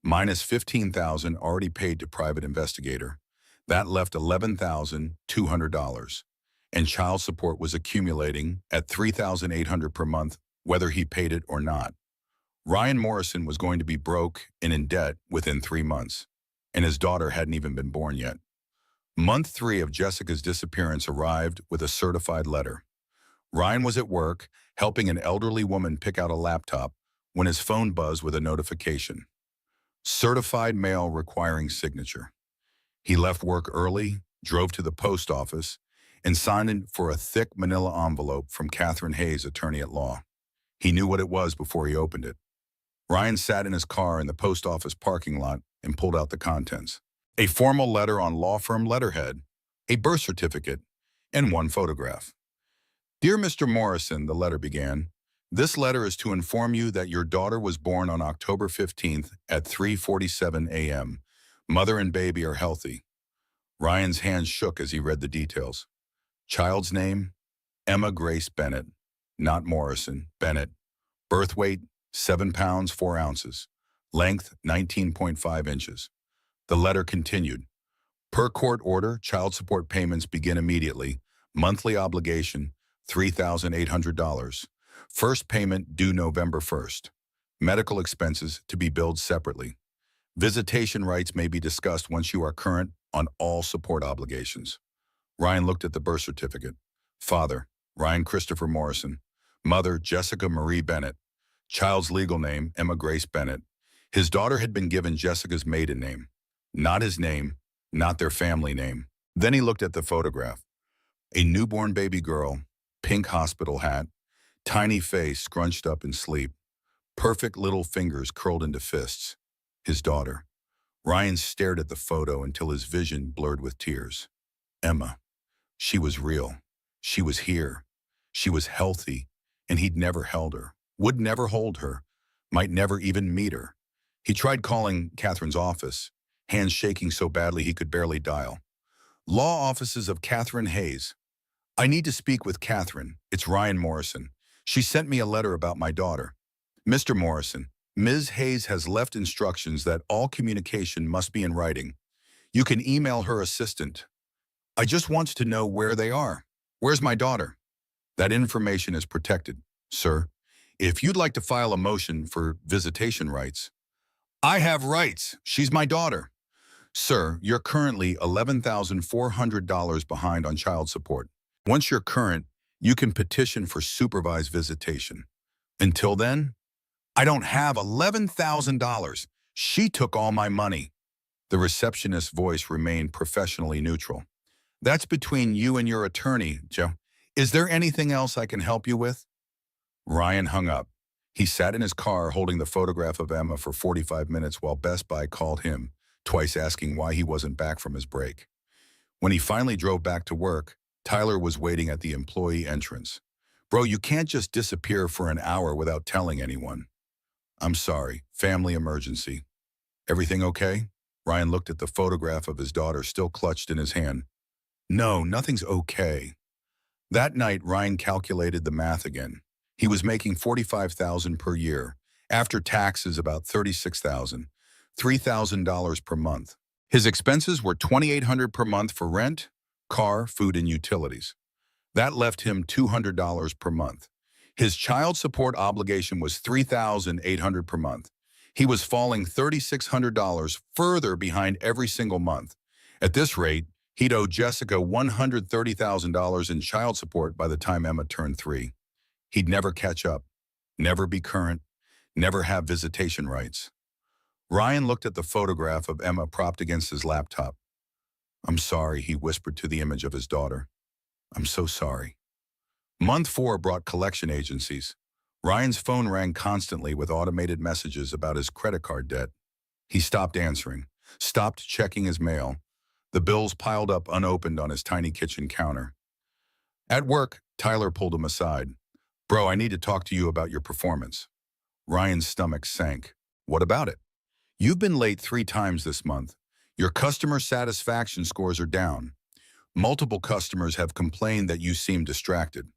A: minus $15,000 already paid to private investigator. That left $11,200, and child support was accumulating at $3,800 per month, whether he paid it or not. Ryan Morrison was going to be broke and in debt within 3 months, and his daughter hadn't even been born yet. Month 3 of Jessica's disappearance arrived with a certified letter. Ryan was at work, helping an elderly woman pick out a laptop, when his phone buzzed with a notification. Certified mail requiring signature. He left work early, drove to the post office, and signed in for a thick manila envelope from Catherine Hayes, attorney at law. He knew what it was before he opened it. Ryan sat in his car in the post office parking lot and pulled out the contents. A formal letter on law firm letterhead, a birth certificate, and one photograph. "Dear Mr. Morrison," the letter began, "this letter is to inform you that your daughter was born on October 15th at 3:47 a.m. Mother and baby are healthy." Ryan's hands shook as he read the details. Child's name, Emma Grace Bennett, not Morrison, Bennett. Birth weight, 7 pounds, 4 ounces. Length, 19.5 inches. The letter continued. Per court order, child support payments begin immediately. Monthly obligation, $3,800. First payment due November 1st. Medical expenses to be billed separately. Visitation rights may be discussed once you are current on all support obligations. Ryan looked at the birth certificate. Father, Ryan Christopher Morrison. Mother, Jessica Marie Bennett. Child's legal name, Emma Grace Bennett. His daughter had been given Jessica's maiden name. Not his name, not their family name. Then he looked at the photograph. A newborn baby girl, pink hospital hat, tiny face scrunched up in sleep, perfect little fingers curled into fists. His daughter. Ryan stared at the photo until his vision blurred with tears. Emma. She was real. She was here. She was healthy, and he'd never held her, would never hold her, might never even meet her. He tried calling Catherine's office, hands shaking so badly he could barely dial. Law offices of Catherine Hayes. "I need to speak with Catherine. It's Ryan Morrison. She sent me a letter about my daughter. Mr. Morrison, Ms. Hayes has left instructions that all communication must be in writing. You can email her assistant. I just want to know where they are. Where's my daughter?" "That information is protected, sir. If you'd like to file a motion for visitation rights." "I have rights. She's my daughter." "Sir, you're currently $11,400 behind on child support. Once you're current, you can petition for supervised visitation. Until then, I don't have $11,000. She took all my money." The receptionist's voice remained professionally neutral. "That's between you and your attorney, Joe. Is there anything else I can help you with?" Ryan hung up. He sat in his car holding the photograph of Emma for 45 minutes while Best Buy called him, twice asking why he wasn't back from his break. When he finally drove back to work, Tyler was waiting at the employee entrance. Bro, you can't just disappear for an hour without telling anyone. I'm sorry, family emergency. Everything okay? Ryan looked at the photograph of his daughter still clutched in his hand. No, nothing's okay. That night, Ryan calculated the math again. He was making $45,000 per year. After taxes, about $36,000, $3,000 per month. His expenses were $2,800 per month for rent, car, food, and utilities. That left him $200 per month. His child support obligation was $3,800 per month. He was falling $3,600 further behind every single month. At this rate, he'd owe Jessica $130,000 in child support by the time Emma turned 3. He'd never catch up, never be current, never have visitation rights. Ryan looked at the photograph of Emma propped against his laptop. I'm sorry, he whispered to the image of his daughter. I'm so sorry. Month 4 brought collection agencies. Ryan's phone rang constantly with automated messages about his credit card debt. He stopped answering, stopped checking his mail. The bills piled up unopened on his tiny kitchen counter. At work, Tyler pulled him aside. Bro, I need to talk to you about your performance. Ryan's stomach sank. What about it? You've been late 3 times this month. Your customer satisfaction scores are down. Multiple customers have complained that you seem distracted.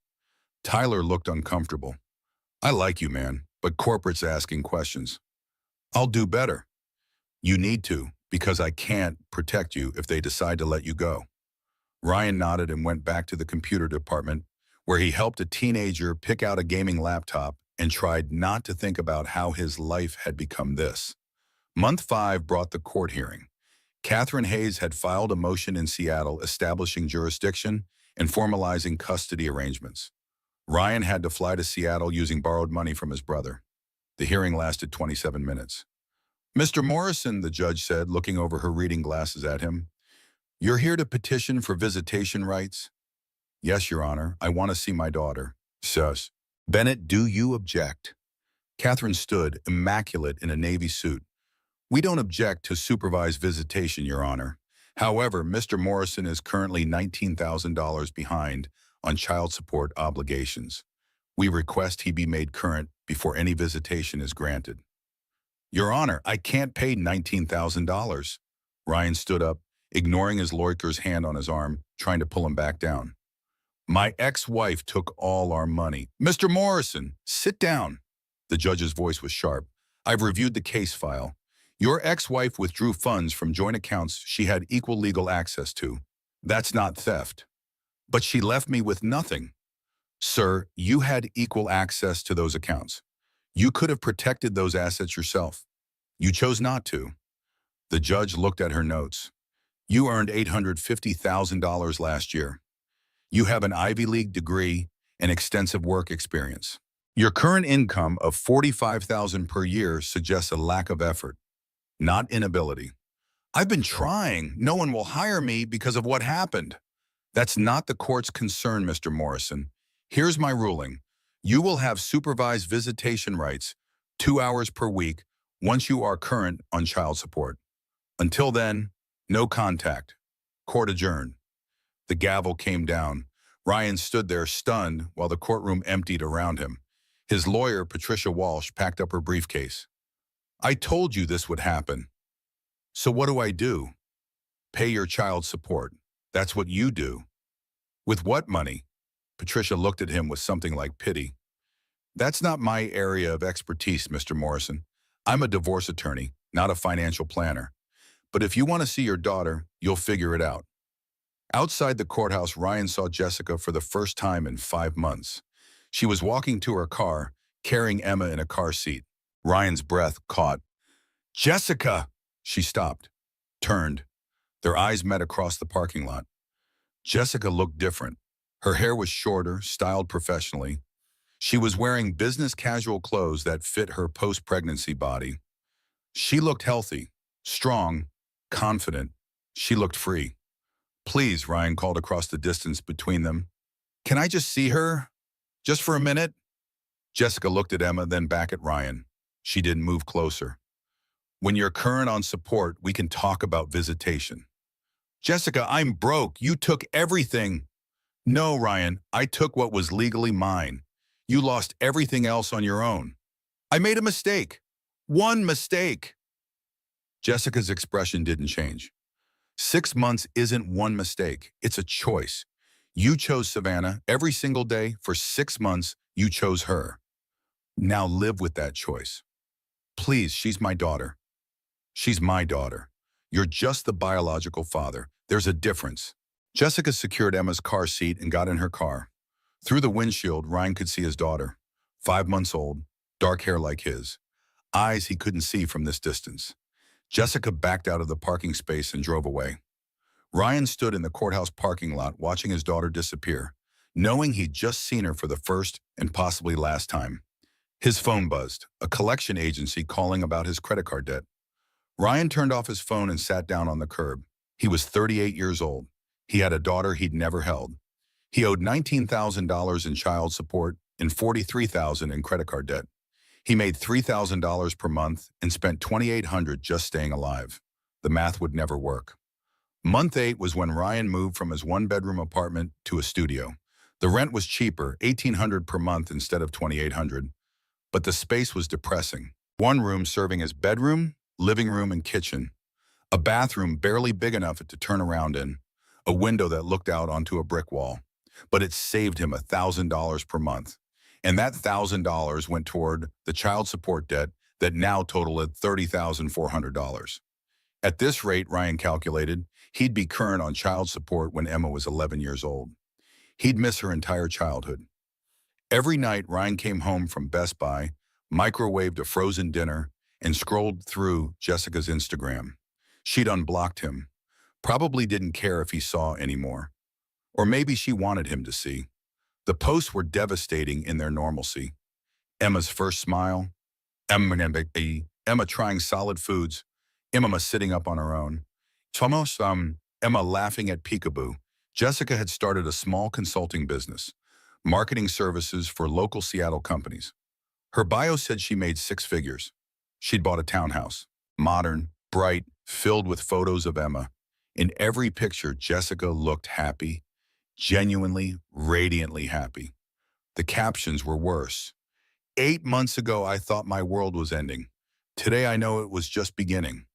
A: Tyler looked uncomfortable. I like you, man, but corporate's asking questions. I'll do better. You need to, because I can't protect you if they decide to let you go. Ryan nodded and went back to the computer department, where he helped a teenager pick out a gaming laptop and tried not to think about how his life had become this. Month 5 brought the court hearing. Catherine Hayes had filed a motion in Seattle establishing jurisdiction and formalizing custody arrangements. Ryan had to fly to Seattle using borrowed money from his brother. The hearing lasted 27 minutes. Mr. Morrison, the judge said, looking over her reading glasses at him, you're here to petition for visitation rights? Yes, Your Honor. I want to see my daughter. Sus. Bennett, do you object? Catherine stood, immaculate in a navy suit. We don't object to supervised visitation, Your Honor. However, Mr. Morrison is currently $19,000 behind on child support obligations. We request he be made current before any visitation is granted. Your Honor, I can't pay $19,000. Ryan stood up, ignoring his lawyer's hand on his arm, trying to pull him back down. My ex-wife took all our money. Mr. Morrison, sit down. The judge's voice was sharp. I've reviewed the case file. Your ex-wife withdrew funds from joint accounts she had equal legal access to. That's not theft. But she left me with nothing. Sir, you had equal access to those accounts. You could have protected those assets yourself. You chose not to. The judge looked at her notes. You earned $850,000 last year. You have an Ivy League degree and extensive work experience. Your current income of $45,000 per year suggests a lack of effort, not inability. I've been trying. No one will hire me because of what happened. That's not the court's concern, Mr. Morrison. Here's my ruling. You will have supervised visitation rights, 2 hours per week, once you are current on child support. Until then, no contact. Court adjourned. The gavel came down. Ryan stood there stunned while the courtroom emptied around him. His lawyer, Patricia Walsh, packed up her briefcase. I told you this would happen. So what do I do? Pay your child support. That's what you do. With what money? Patricia looked at him with something like pity. That's not my area of expertise, Mr. Morrison. I'm a divorce attorney, not a financial planner. But if you want to see your daughter, you'll figure it out. Outside the courthouse, Ryan saw Jessica for the first time in 5 months. She was walking to her car, carrying Emma in a car seat. Ryan's breath caught. Jessica! She stopped, turned. Their eyes met across the parking lot. Jessica looked different. Her hair was shorter, styled professionally. She was wearing business casual clothes that fit her post-pregnancy body. She looked healthy, strong, confident. She looked free. Please, Ryan called across the distance between them. Can I just see her? Just for a minute? Jessica looked at Emma, then back at Ryan. She didn't move closer. When you're current on support, we can talk about visitation. Jessica, I'm broke. You took everything. No, Ryan, I took what was legally mine. You lost everything else on your own. I made a mistake. One mistake. Jessica's expression didn't change. 6 months isn't one mistake. It's a choice. You chose Savannah every single day for 6 months. You chose her. Now live with that choice. Please, she's my daughter. She's my daughter. You're just the biological father. There's a difference. Jessica secured Emma's car seat and got in her car. Through the windshield, Ryan could see his daughter. 5 months old, dark hair like his. Eyes he couldn't see from this distance. Jessica backed out of the parking space and drove away. Ryan stood in the courthouse parking lot watching his daughter disappear, knowing he'd just seen her for the first and possibly last time. His phone buzzed, a collection agency calling about his credit card debt. Ryan turned off his phone and sat down on the curb. He was 38 years old. He had a daughter he'd never held. He owed $19,000 in child support and $43,000 in credit card debt. He made $3,000 per month and spent $2,800 just staying alive. The math would never work. Month 8 was when Ryan moved from his one-bedroom apartment to a studio. The rent was cheaper, $1,800 per month instead of $2,800, but the space was depressing. One room serving as bedroom, living room, and kitchen. A bathroom barely big enough to turn around in. A window that looked out onto a brick wall. But it saved him $1,000 per month. And that $1,000 went toward the child support debt that now totaled $30,400. At this rate, Ryan calculated, he'd be current on child support when Emma was 11 years old. He'd miss her entire childhood. Every night, Ryan came home from Best Buy, microwaved a frozen dinner, and scrolled through Jessica's Instagram. She'd unblocked him. Probably didn't care if he saw anymore. Or maybe she wanted him to see. The posts were devastating in their normalcy. Emma's first smile, Emma trying solid foods, Emma sitting up on her own. Almost, Emma laughing at peekaboo. Jessica had started a small consulting business, marketing services for local Seattle companies. Her bio said she made 6 figures. She'd bought a townhouse, modern, bright, filled with photos of Emma. In every picture, Jessica looked happy, genuinely, radiantly happy. The captions were worse. 8 months ago, I thought my world was ending. Today, I know it was just beginning.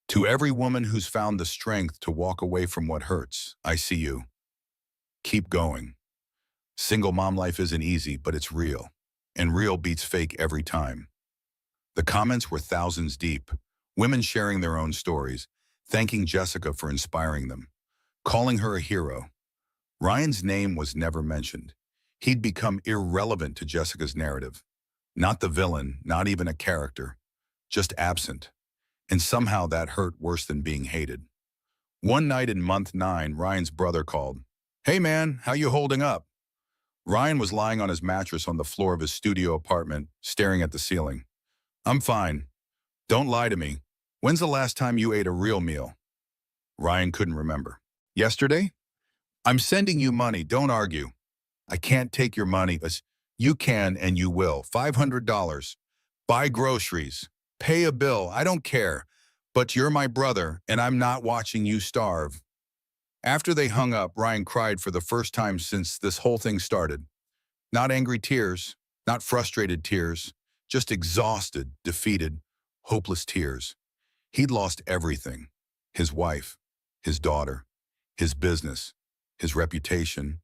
A: To every woman who's found the strength to walk away from what hurts, I see you. Keep going. Single mom life isn't easy, but it's real. And real beats fake every time. The comments were thousands deep. Women sharing their own stories, thanking Jessica for inspiring them, calling her a hero. Ryan's name was never mentioned. He'd become irrelevant to Jessica's narrative. Not the villain, not even a character, just absent. And somehow that hurt worse than being hated. One night in month 9, Ryan's brother called. Hey man, how you holding up? Ryan was lying on his mattress on the floor of his studio apartment, staring at the ceiling. I'm fine. Don't lie to me. When's the last time you ate a real meal? Ryan couldn't remember. Yesterday? I'm sending you money, don't argue. I can't take your money, but you can and you will. $500. Buy groceries. Pay a bill, I don't care. But you're my brother, and I'm not watching you starve. After they hung up, Ryan cried for the first time since this whole thing started. Not angry tears, not frustrated tears, just exhausted, defeated, hopeless tears. He'd lost everything. His wife, his daughter, his business, his reputation,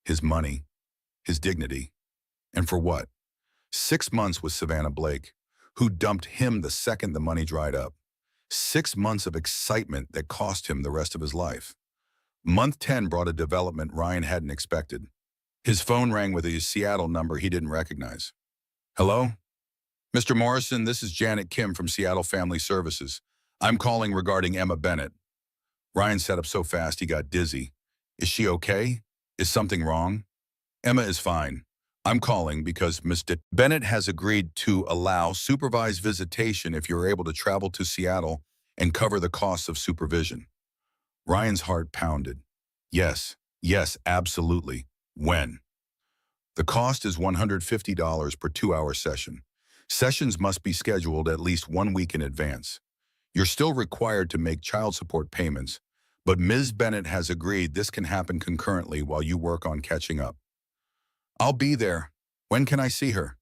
A: his money, his dignity. And for what? 6 months with Savannah Blake, who dumped him the second the money dried up. 6 months of excitement that cost him the rest of his life. Month 10 brought a development Ryan hadn't expected. His phone rang with a Seattle number he didn't recognize. Hello? Mr. Morrison, this is Janet Kim from Seattle Family Services. I'm calling regarding Emma Bennett. Ryan sat up so fast he got dizzy. Is she okay? Is something wrong? Emma is fine. I'm calling because Mr. Bennett has agreed to allow supervised visitation if you're able to travel to Seattle and cover the costs of supervision. Ryan's heart pounded. Yes, absolutely. When? The cost is $150 per 2-hour session. Sessions must be scheduled at least 1 week in advance. You're still required to make child support payments, But Ms. Bennett has agreed this can happen concurrently while you work on catching up. I'll be there. When can I see her?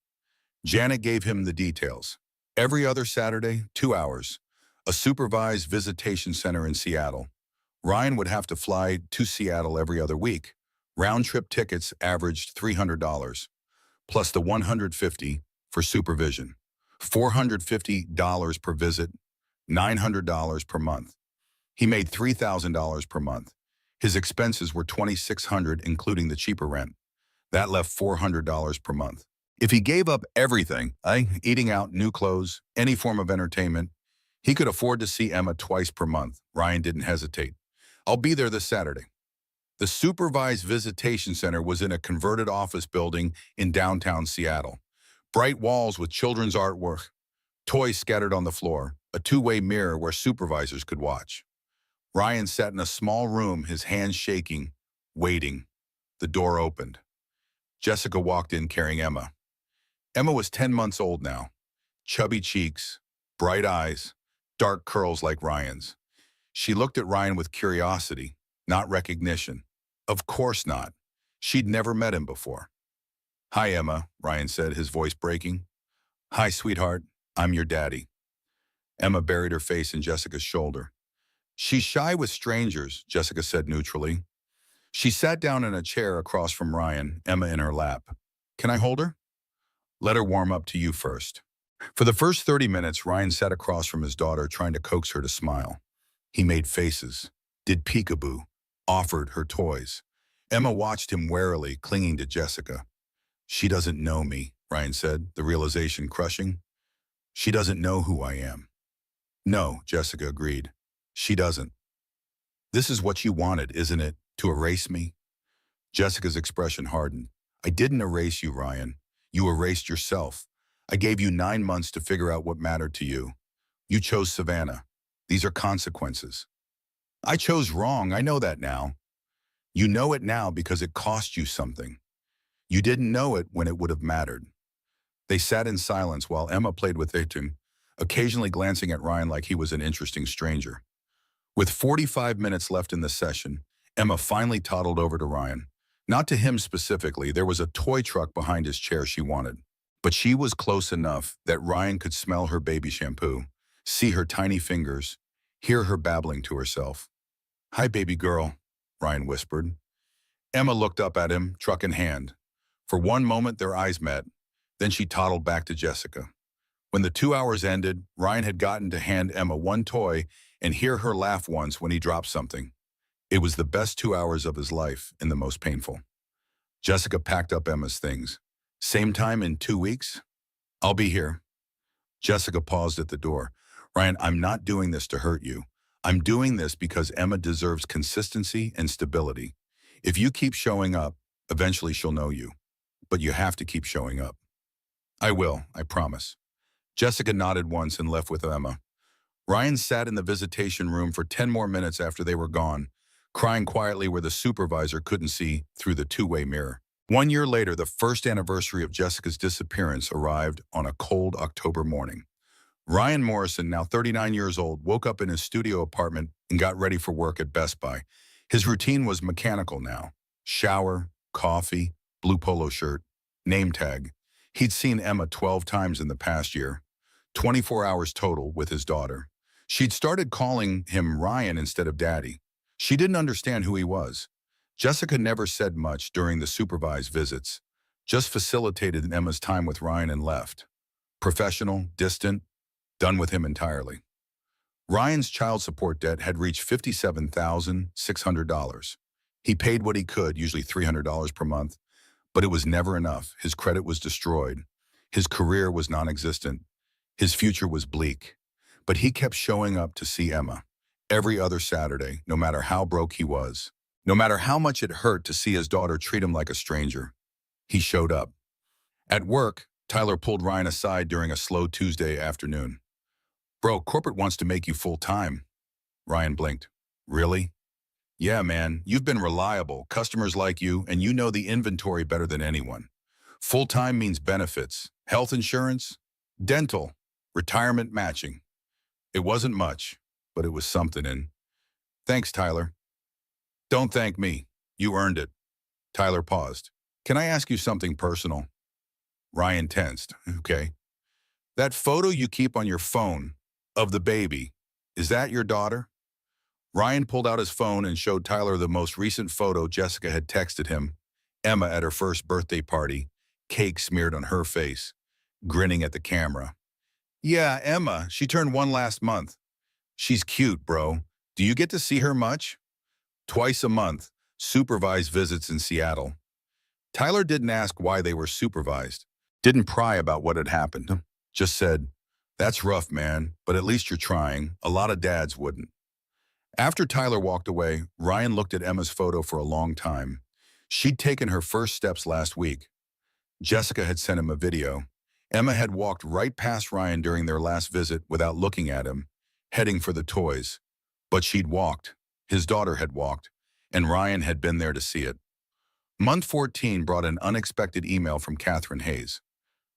A: Janet gave him the details. Every other Saturday, 2 hours. A supervised visitation center in Seattle. Ryan would have to fly to Seattle every other week. Round-trip tickets averaged $300, plus the $150 for supervision. $450 per visit, $900 per month. He made $3,000 per month. His expenses were $2,600, including the cheaper rent. That left $400 per month. If he gave up everything, eating out, new clothes, any form of entertainment, he could afford to see Emma twice per month. Ryan didn't hesitate. I'll be there this Saturday. The supervised visitation center was in a converted office building in downtown Seattle. Bright walls with children's artwork, toys scattered on the floor, a two-way mirror where supervisors could watch. Ryan sat in a small room, his hands shaking, waiting. The door opened. Jessica walked in carrying Emma. Emma was 10 months old now. Chubby cheeks, bright eyes, dark curls like Ryan's. She looked at Ryan with curiosity, not recognition. Of course not. She'd never met him before. "Hi, Emma," Ryan said, his voice breaking. "Hi, sweetheart. I'm your daddy." Emma buried her face in Jessica's shoulder. "She's shy with strangers," Jessica said neutrally. She sat down in a chair across from Ryan, Emma in her lap. "Can I hold her?" "Let her warm up to you first." For the first 30 minutes, Ryan sat across from his daughter, trying to coax her to smile. He made faces, did peekaboo, offered her toys. Emma watched him warily, clinging to Jessica. "She doesn't know me," Ryan said, the realization crushing. "She doesn't know who I am." "No," Jessica agreed. "She doesn't." "This is what you wanted, isn't it? To erase me?" Jessica's expression hardened. "I didn't erase you, Ryan. You erased yourself. I gave you 9 months to figure out what mattered to you. You chose Savannah. These are consequences." "I chose wrong. I know that now." "You know it now because it cost you something. You didn't know it when it would have mattered." They sat in silence while Emma played with Aitun, occasionally glancing at Ryan like he was an interesting stranger. With 45 minutes left in the session, Emma finally toddled over to Ryan. Not to him specifically, there was a toy truck behind his chair she wanted. But she was close enough that Ryan could smell her baby shampoo, see her tiny fingers, hear her babbling to herself. "Hi, baby girl," Ryan whispered. Emma looked up at him, truck in hand. For one moment, their eyes met. Then she toddled back to Jessica. When the 2 hours ended, Ryan had gotten to hand Emma one toy and hear her laugh once when he dropped something. It was the best 2 hours of his life and the most painful. Jessica packed up Emma's things. "Same time in 2 weeks?" "I'll be here." Jessica paused at the door. "Ryan, I'm not doing this to hurt you. I'm doing this because Emma deserves consistency and stability. If you keep showing up, eventually she'll know you. But you have to keep showing up." "I will, I promise." Jessica nodded once and left with Emma. Ryan sat in the visitation room for 10 more minutes after they were gone, crying quietly where the supervisor couldn't see through the two-way mirror. 1 year later, the first anniversary of Jessica's disappearance arrived on a cold October morning. Ryan Morrison, now 39 years old, woke up in his studio apartment and got ready for work at Best Buy. His routine was mechanical now. Shower, coffee, blue polo shirt, name tag. He'd seen Emma 12 times in the past year, 24 hours total with his daughter. She'd started calling him Ryan instead of Daddy. She didn't understand who he was. Jessica never said much during the supervised visits, just facilitated Emma's time with Ryan and left. Professional, distant, done with him entirely. Ryan's child support debt had reached $57,600. He paid what he could, usually $300 per month, but it was never enough. His credit was destroyed. His career was non-existent. His future was bleak. But he kept showing up to see Emma every other Saturday, no matter how broke he was. No matter how much it hurt to see his daughter treat him like a stranger, he showed up. At work, Tyler pulled Ryan aside during a slow Tuesday afternoon. "Bro, corporate wants to make you full-time." Ryan blinked. "Really?" "Yeah, man, you've been reliable, customers like you, and you know the inventory better than anyone. Full-time means benefits, health insurance, dental, retirement matching." It wasn't much, but it was something, and Thanks, Tyler. Don't thank me. You earned it. Tyler paused. Can I ask you something personal? Ryan tensed. Okay. That photo you keep on your phone of the baby, is that your daughter? Ryan pulled out his phone and showed Tyler the most recent photo Jessica had texted him. Emma at her first birthday party, cake smeared on her face, grinning at the camera. Yeah, Emma. She turned 1 last month. She's cute, bro. Do you get to see her much? Twice a month, supervised visits in Seattle. Tyler didn't ask why they were supervised. Didn't pry about what had happened. Just said, that's rough, man, but at least you're trying. A lot of dads wouldn't. After Tyler walked away, Ryan looked at Emma's photo for a long time. She'd taken her first steps last week. Jessica had sent him a video. Emma had walked right past Ryan during their last visit without looking at him, heading for the toys. But she'd walked. His daughter had walked, and Ryan had been there to see it. Month 14 brought an unexpected email from Catherine Hayes.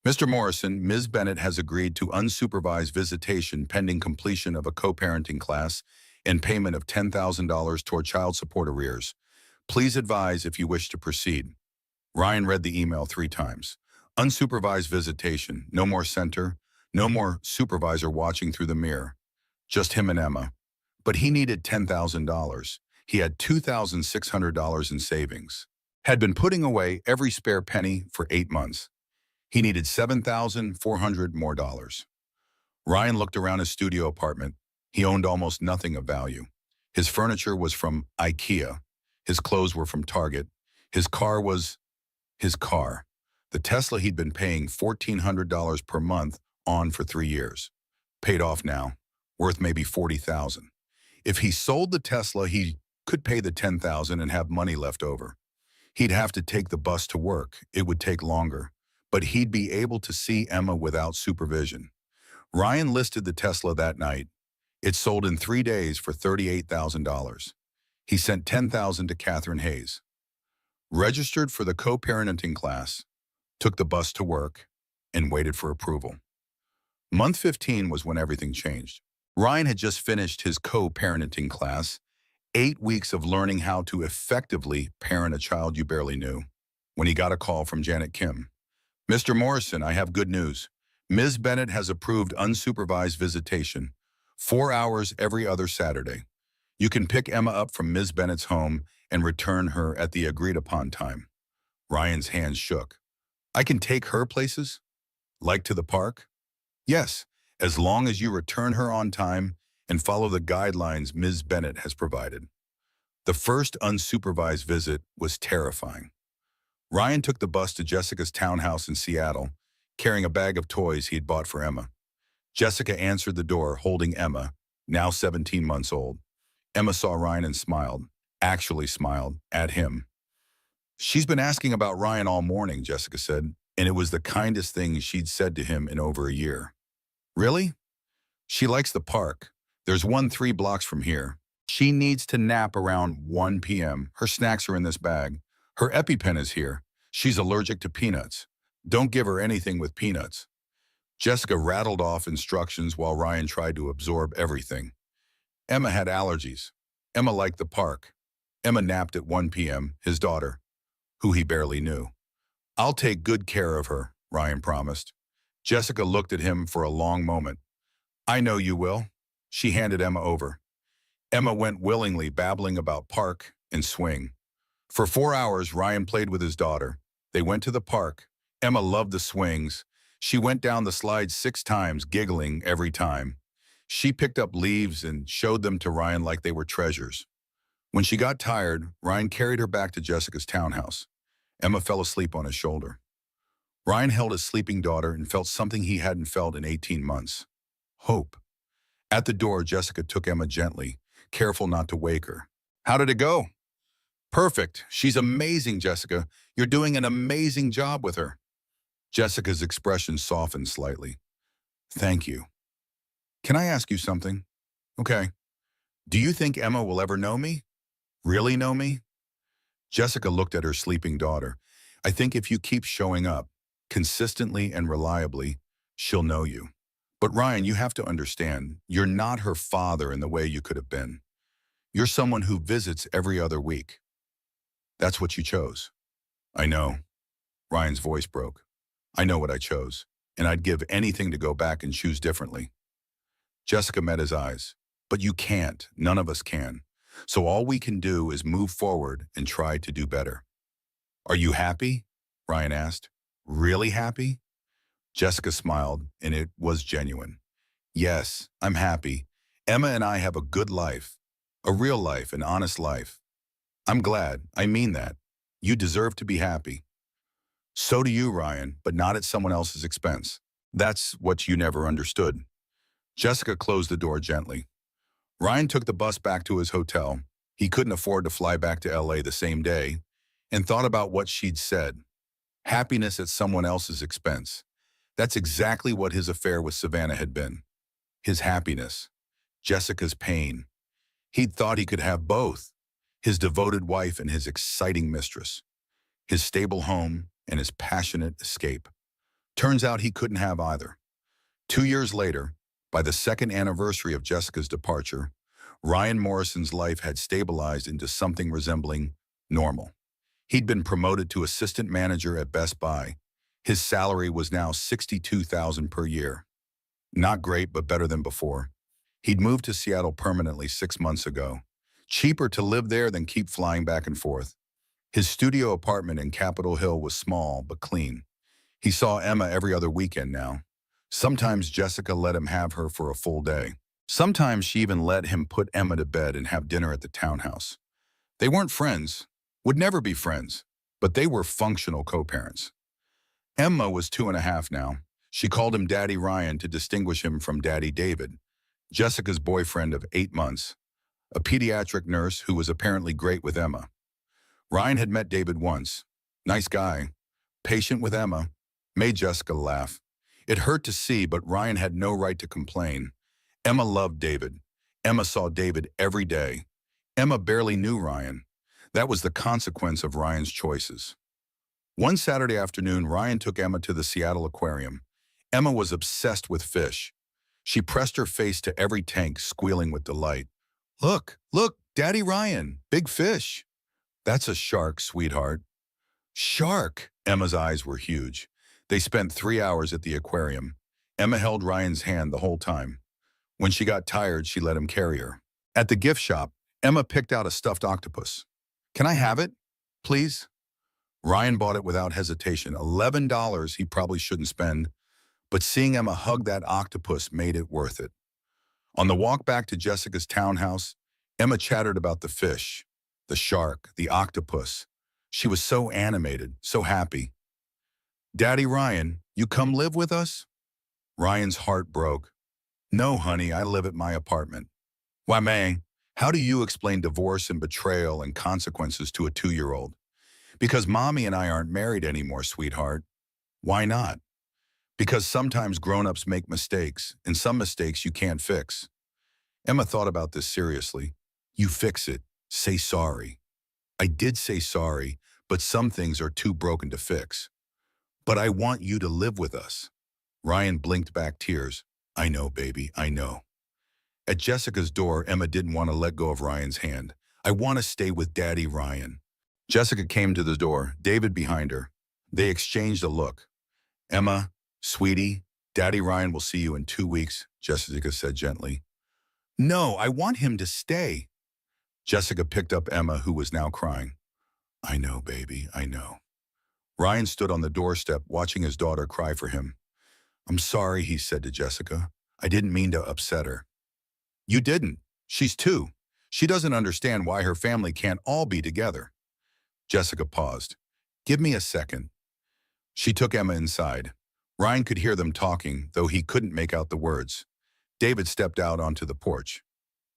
A: Mr. Morrison, Ms. Bennett has agreed to unsupervised visitation pending completion of a co-parenting class and payment of $10,000 toward child support arrears. Please advise if you wish to proceed. Ryan read the email 3 times. Unsupervised visitation, no more center, no more supervisor watching through the mirror. Just him and Emma. But he needed $10,000. He had $2,600 in savings. Had been putting away every spare penny for 8 months. He needed $7,400 more dollars. Ryan looked around his studio apartment. He owned almost nothing of value. His furniture was from IKEA. His clothes were from Target. His car was his car. The Tesla he'd been paying $1,400 per month on for 3 years. Paid off now, worth maybe $40,000. If he sold the Tesla, he could pay the $10,000 and have money left over. He'd have to take the bus to work. It would take longer, but he'd be able to see Emma without supervision. Ryan listed the Tesla that night. It sold in 3 days for $38,000. He sent $10,000 to Catherine Hayes. Registered for the co-parenting class, took the bus to work, and waited for approval. Month 15 was when everything changed. Ryan had just finished his co-parenting class, 8 weeks of learning how to effectively parent a child you barely knew, when he got a call from Janet Kim. Mr. Morrison, I have good news. Ms. Bennett has approved unsupervised visitation, 4 hours every other Saturday. You can pick Emma up from Ms. Bennett's home and return her at the agreed-upon time. Ryan's hands shook. I can take her places? Like to the park? Yes, as long as you return her on time and follow the guidelines Ms. Bennett has provided. The first unsupervised visit was terrifying. Ryan took the bus to Jessica's townhouse in Seattle, carrying a bag of toys he'd bought for Emma. Jessica answered the door, holding Emma, now 17 months old. Emma saw Ryan and smiled, actually smiled, at him. She's been asking about Ryan all morning, Jessica said, and it was the kindest thing she'd said to him in over a year. Really? She likes the park. There's one 3 blocks from here. She needs to nap around 1 p.m. Her snacks are in this bag. Her EpiPen is here. She's allergic to peanuts. Don't give her anything with peanuts. Jessica rattled off instructions while Ryan tried to absorb everything. Emma had allergies. Emma liked the park. Emma napped at 1 p.m., his daughter, who he barely knew. I'll take good care of her, Ryan promised. Jessica looked at him for a long moment. I know you will. She handed Emma over. Emma went willingly, babbling about park and swing. For 4 hours, Ryan played with his daughter. They went to the park. Emma loved the swings. She went down the slides 6 times, giggling every time. She picked up leaves and showed them to Ryan like they were treasures. When she got tired, Ryan carried her back to Jessica's townhouse. Emma fell asleep on his shoulder. Ryan held his sleeping daughter and felt something he hadn't felt in 18 months. Hope. At the door, Jessica took Emma gently, careful not to wake her. How did it go? Perfect. She's amazing, Jessica. You're doing an amazing job with her. Jessica's expression softened slightly. Thank you. Can I ask you something? Okay. Do you think Emma will ever know me? Really know me? Jessica looked at her sleeping daughter. I think if you keep showing up, consistently and reliably, she'll know you. But Ryan, you have to understand, you're not her father in the way you could have been. You're someone who visits every other week. That's what you chose. I know. Ryan's voice broke. I know what I chose, and I'd give anything to go back and choose differently. Jessica met his eyes. But you can't. None of us can. So all we can do is move forward and try to do better. Are you happy? Ryan asked. Really happy? Jessica smiled, and it was genuine. Yes, I'm happy. Emma and I have a good life. A real life, an honest life. I'm glad. I mean that. You deserve to be happy. So do you, Ryan, but not at someone else's expense. That's what you never understood. Jessica closed the door gently. Ryan took the bus back to his hotel. He couldn't afford to fly back to LA the same day, and thought about what she'd said. Happiness at someone else's expense. That's exactly what his affair with Savannah had been. His happiness. Jessica's pain. He'd thought he could have both. His devoted wife and his exciting mistress. His stable home and his passionate escape. Turns out he couldn't have either. 2 years later, by the second anniversary of Jessica's departure, Ryan Morrison's life had stabilized into something resembling normal. He'd been promoted to assistant manager at Best Buy. His salary was now $62,000 per year. Not great, but better than before. He'd moved to Seattle permanently 6 months ago. Cheaper to live there than keep flying back and forth. His studio apartment in Capitol Hill was small but clean. He saw Emma every other weekend now. Sometimes Jessica let him have her for a full day. Sometimes she even let him put Emma to bed and have dinner at the townhouse. They weren't friends, would never be friends, but they were functional co-parents. Emma was 2.5 now. She called him Daddy Ryan to distinguish him from Daddy David, Jessica's boyfriend of 8 months, a pediatric nurse who was apparently great with Emma. Ryan had met David once. Nice guy, patient with Emma, made Jessica laugh. It hurt to see, but Ryan had no right to complain. Emma loved David. Emma saw David every day. Emma barely knew Ryan. That was the consequence of Ryan's choices. One Saturday afternoon, Ryan took Emma to the Seattle Aquarium. Emma was obsessed with fish. She pressed her face to every tank, squealing with delight. Look, look, Daddy Ryan, big fish. That's a shark, sweetheart. Shark! Emma's eyes were huge. They spent 3 hours at the aquarium. Emma held Ryan's hand the whole time. When she got tired, she let him carry her. At the gift shop, Emma picked out a stuffed octopus. Can I have it, please? Ryan bought it without hesitation. $11 he probably shouldn't spend, but seeing Emma hug that octopus made it worth it. On the walk back to Jessica's townhouse, Emma chattered about the fish, the shark, the octopus. She was so animated, so happy. Daddy Ryan, you come live with us? Ryan's heart broke. No, honey, I live at my apartment. Why, May, how do you explain divorce and betrayal and consequences to a 2-year-old? Because Mommy and I aren't married anymore, sweetheart. Why not? Because sometimes grown-ups make mistakes, and some mistakes you can't fix. Emma thought about this seriously. You fix it. Say sorry. I did say sorry, but some things are too broken to fix. But I want you to live with us. Ryan blinked back tears. I know, baby, I know. At Jessica's door, Emma didn't want to let go of Ryan's hand. I want to stay with Daddy Ryan. Jessica came to the door, David behind her. They exchanged a look. Emma, sweetie, Daddy Ryan will see you in 2 weeks, Jessica said gently. No, I want him to stay. Jessica picked up Emma, who was now crying. I know, baby, I know. Ryan stood on the doorstep, watching his daughter cry for him. I'm sorry, he said to Jessica. I didn't mean to upset her. You didn't. She's 2. She doesn't understand why her family can't all be together. Jessica paused. Give me a second. She took Emma inside. Ryan could hear them talking, though he couldn't make out the words. David stepped out onto the porch.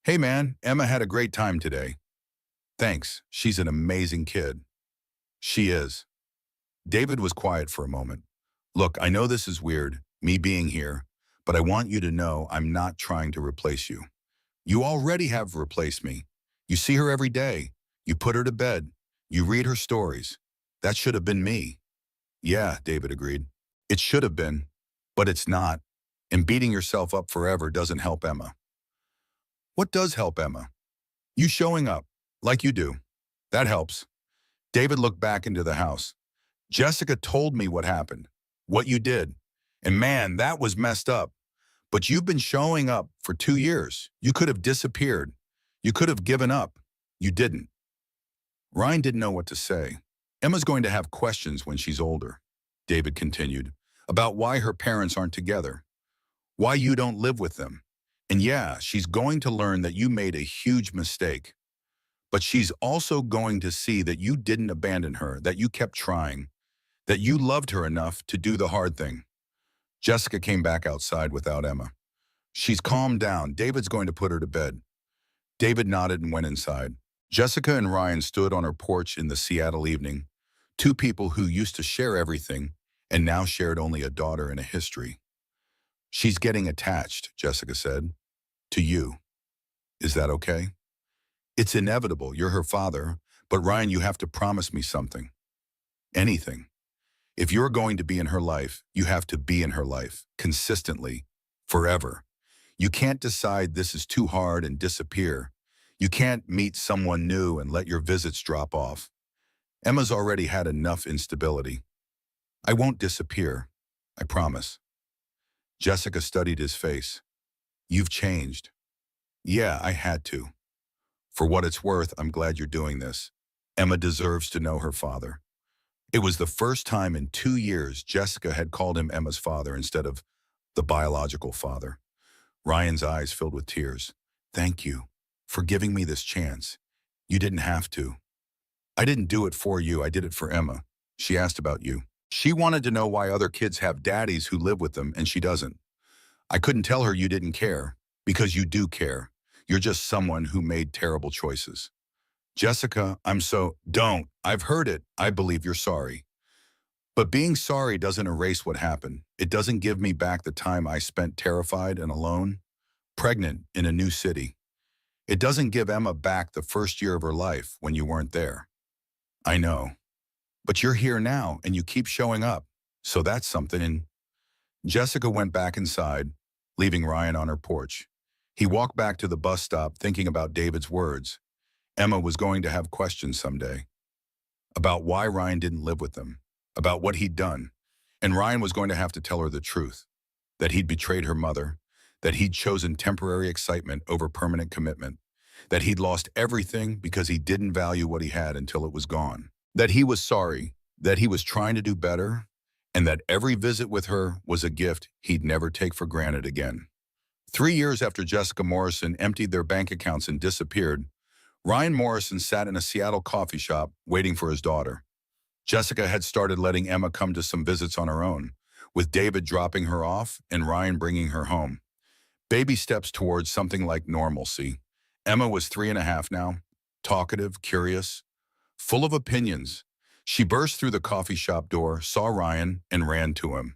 A: Hey man, Emma had a great time today. Thanks, she's an amazing kid. She is. David was quiet for a moment. Look, I know this is weird, me being here, but I want you to know I'm not trying to replace you. You already have replaced me. You see her every day. You put her to bed. You read her stories. That should have been me. Yeah, David agreed. It should have been, but it's not. And beating yourself up forever doesn't help Emma. What does help Emma? You showing up, like you do. That helps. David looked back into the house. Jessica told me what happened, what you did. And man, that was messed up. But you've been showing up for 2 years. You could have disappeared. You could have given up. You didn't. Ryan didn't know what to say. Emma's going to have questions when she's older, David continued, about why her parents aren't together, why you don't live with them. And yeah, she's going to learn that you made a huge mistake. But she's also going to see that you didn't abandon her, that you kept trying, that you loved her enough to do the hard thing. Jessica came back outside without Emma. She's calmed down. David's going to put her to bed. David nodded and went inside. Jessica and Ryan stood on her porch in the Seattle evening, two people who used to share everything and now shared only a daughter and a history. She's getting attached, Jessica said, to you. Is that okay? It's inevitable. You're her father. But Ryan, you have to promise me something. Anything. If you're going to be in her life, you have to be in her life, consistently, forever. You can't decide this is too hard and disappear. You can't meet someone new and let your visits drop off. Emma's already had enough instability. I won't disappear. I promise. Jessica studied his face. You've changed. Yeah, I had to. For what it's worth, I'm glad you're doing this. Emma deserves to know her father. It was the first time in 2 years Jessica had called him Emma's father instead of the biological father. Ryan's eyes filled with tears. Thank you for giving me this chance. You didn't have to. I didn't do it for you. I did it for Emma. She asked about you. She wanted to know why other kids have daddies who live with them and she doesn't. I couldn't tell her you didn't care, because you do care. You're just someone who made terrible choices. Jessica, don't. I've heard it. I believe you're sorry. But being sorry doesn't erase what happened. It doesn't give me back the time I spent terrified and alone, pregnant in a new city. It doesn't give Emma back the first year of her life when you weren't there. I know. But you're here now and you keep showing up. So that's something. And Jessica went back inside, leaving Ryan on her porch. He walked back to the bus stop thinking about David's words. Emma was going to have questions someday. About why Ryan didn't live with them. About what he'd done. And Ryan was going to have to tell her the truth. That he'd betrayed her mother. That he'd chosen temporary excitement over permanent commitment. That he'd lost everything because he didn't value what he had until it was gone. That he was sorry. That he was trying to do better. And that every visit with her was a gift he'd never take for granted again. 3 years after Jessica Morrison emptied their bank accounts and disappeared, Ryan Morrison sat in a Seattle coffee shop waiting for his daughter. Jessica had started letting Emma come to some visits on her own, with David dropping her off and Ryan bringing her home. Baby steps towards something like normalcy. Emma was 3.5 now, talkative, curious, full of opinions. She burst through the coffee shop door, saw Ryan, and ran to him.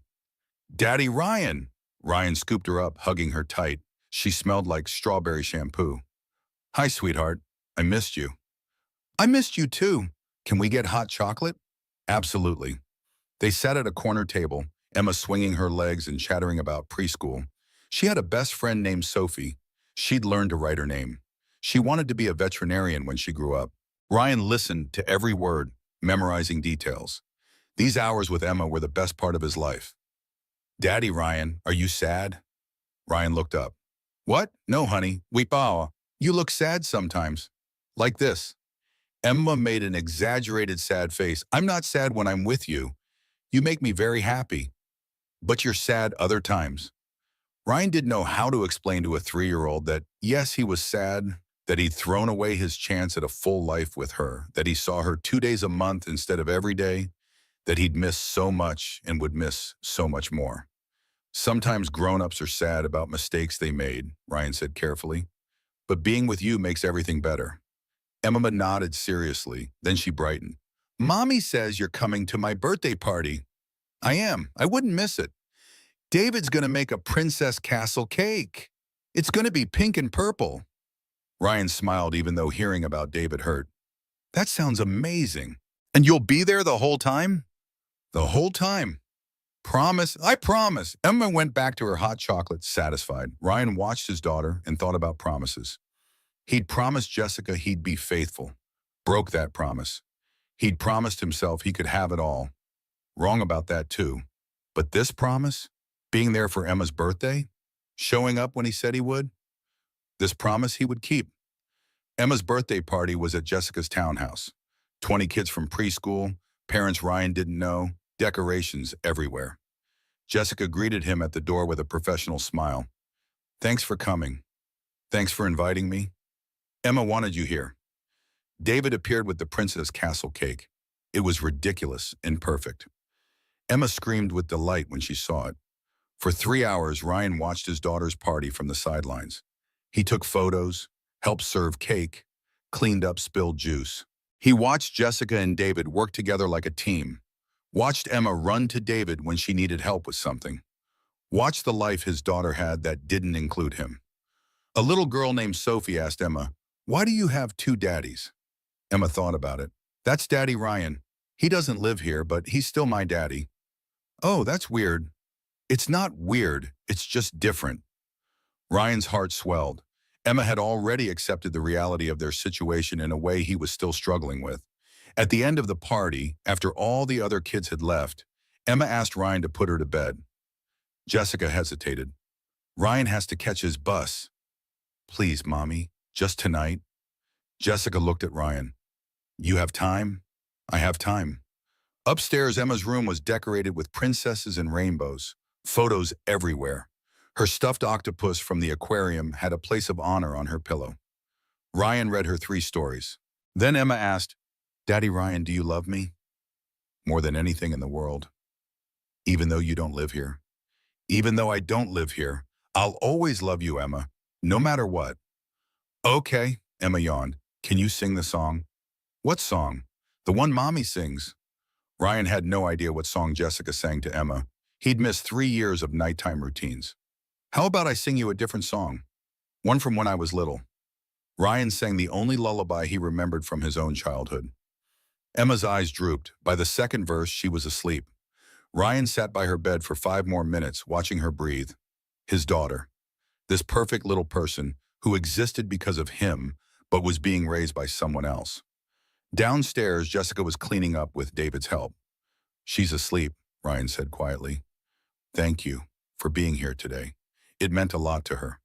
A: Daddy Ryan! Ryan scooped her up, hugging her tight. She smelled like strawberry shampoo. Hi, sweetheart. I missed you. I missed you too. Can we get hot chocolate? Absolutely. They sat at a corner table, Emma swinging her legs and chattering about preschool. She had a best friend named Sophie. She'd learned to write her name. She wanted to be a veterinarian when she grew up. Ryan listened to every word, memorizing details. These hours with Emma were the best part of his life. Daddy Ryan, are you sad? Ryan looked up. What? No, honey. You look sad sometimes. Like this. Emma made an exaggerated sad face. I'm not sad when I'm with you. You make me very happy. But you're sad other times. Ryan didn't know how to explain to a 3-year-old that, yes, he was sad, that he'd thrown away his chance at a full life with her, that he saw her 2 days a month instead of every day, that he'd miss so much and would miss so much more. Sometimes grown-ups are sad about mistakes they made, Ryan said carefully. But being with you makes everything better. Emma nodded seriously, then she brightened. Mommy says you're coming to my birthday party. I am. I wouldn't miss it. David's going to make a princess castle cake. It's going to be pink and purple. Ryan smiled even though hearing about David hurt. That sounds amazing. And you'll be there the whole time? The whole time. Promise? I promise. Emma went back to her hot chocolate, satisfied. Ryan watched his daughter and thought about promises. He'd promised Jessica he'd be faithful. Broke that promise. He'd promised himself he could have it all. Wrong about that too. But this promise? Being there for Emma's birthday? Showing up when he said he would? This promise he would keep. Emma's birthday party was at Jessica's townhouse. 20 kids from preschool, parents Ryan didn't know, decorations everywhere. Jessica greeted him at the door with a professional smile. Thanks for coming. Thanks for inviting me. Emma wanted you here. David appeared with the princess castle cake. It was ridiculous and perfect. Emma screamed with delight when she saw it. For 3 hours, Ryan watched his daughter's party from the sidelines. He took photos, helped serve cake, cleaned up spilled juice. He watched Jessica and David work together like a team. Watched Emma run to David when she needed help with something. Watched the life his daughter had that didn't include him. A little girl named Sophie asked Emma, "Why do you have two daddies?" Emma thought about it. "That's Daddy Ryan. He doesn't live here, but he's still my daddy." "Oh, that's weird." "It's not weird, it's just different." Ryan's heart swelled. Emma had already accepted the reality of their situation in a way he was still struggling with. At the end of the party, after all the other kids had left, Emma asked Ryan to put her to bed. Jessica hesitated. "Ryan has to catch his bus." "Please, Mommy, just tonight." Jessica looked at Ryan. "You have time?" "I have time." Upstairs, Emma's room was decorated with princesses and rainbows, photos everywhere. Her stuffed octopus from the aquarium had a place of honor on her pillow. Ryan read her 3 stories. Then Emma asked, "Daddy Ryan, do you love me?" "More than anything in the world." "Even though you don't live here?" "Even though I don't live here, I'll always love you, Emma, no matter what." "Okay," Emma yawned. "Can you sing the song?" "What song?" "The one Mommy sings." Ryan had no idea what song Jessica sang to Emma. He'd missed 3 years of nighttime routines. "How about I sing you a different song? One from when I was little." Ryan sang the only lullaby he remembered from his own childhood. Emma's eyes drooped. By the second verse, she was asleep. Ryan sat by her bed for 5 more minutes, watching her breathe. His daughter. This perfect little person who existed because of him, but was being raised by someone else. Downstairs, Jessica was cleaning up with David's help. "She's asleep," Ryan said quietly. "Thank you for being here today. It meant a lot to her."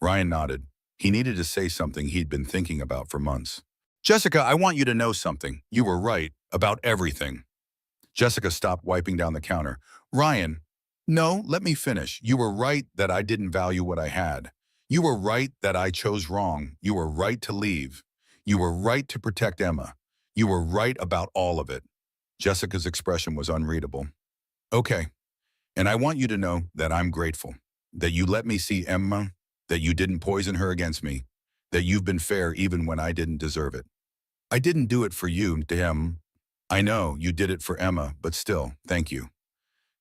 A: Ryan nodded. He needed to say something he'd been thinking about for months. "Jessica, I want you to know something. You were right about everything." Jessica stopped wiping down the counter. "Ryan, no, let me finish. You were right that I didn't value what I had. You were right that I chose wrong. You were right to leave. You were right to protect Emma. You were right about all of it." Jessica's expression was unreadable. "Okay, and I want you to know that I'm grateful, that you let me see Emma, that you didn't poison her against me, that you've been fair even when I didn't deserve it. I didn't do it for you, damn. I know you did it for Emma, but still, thank you."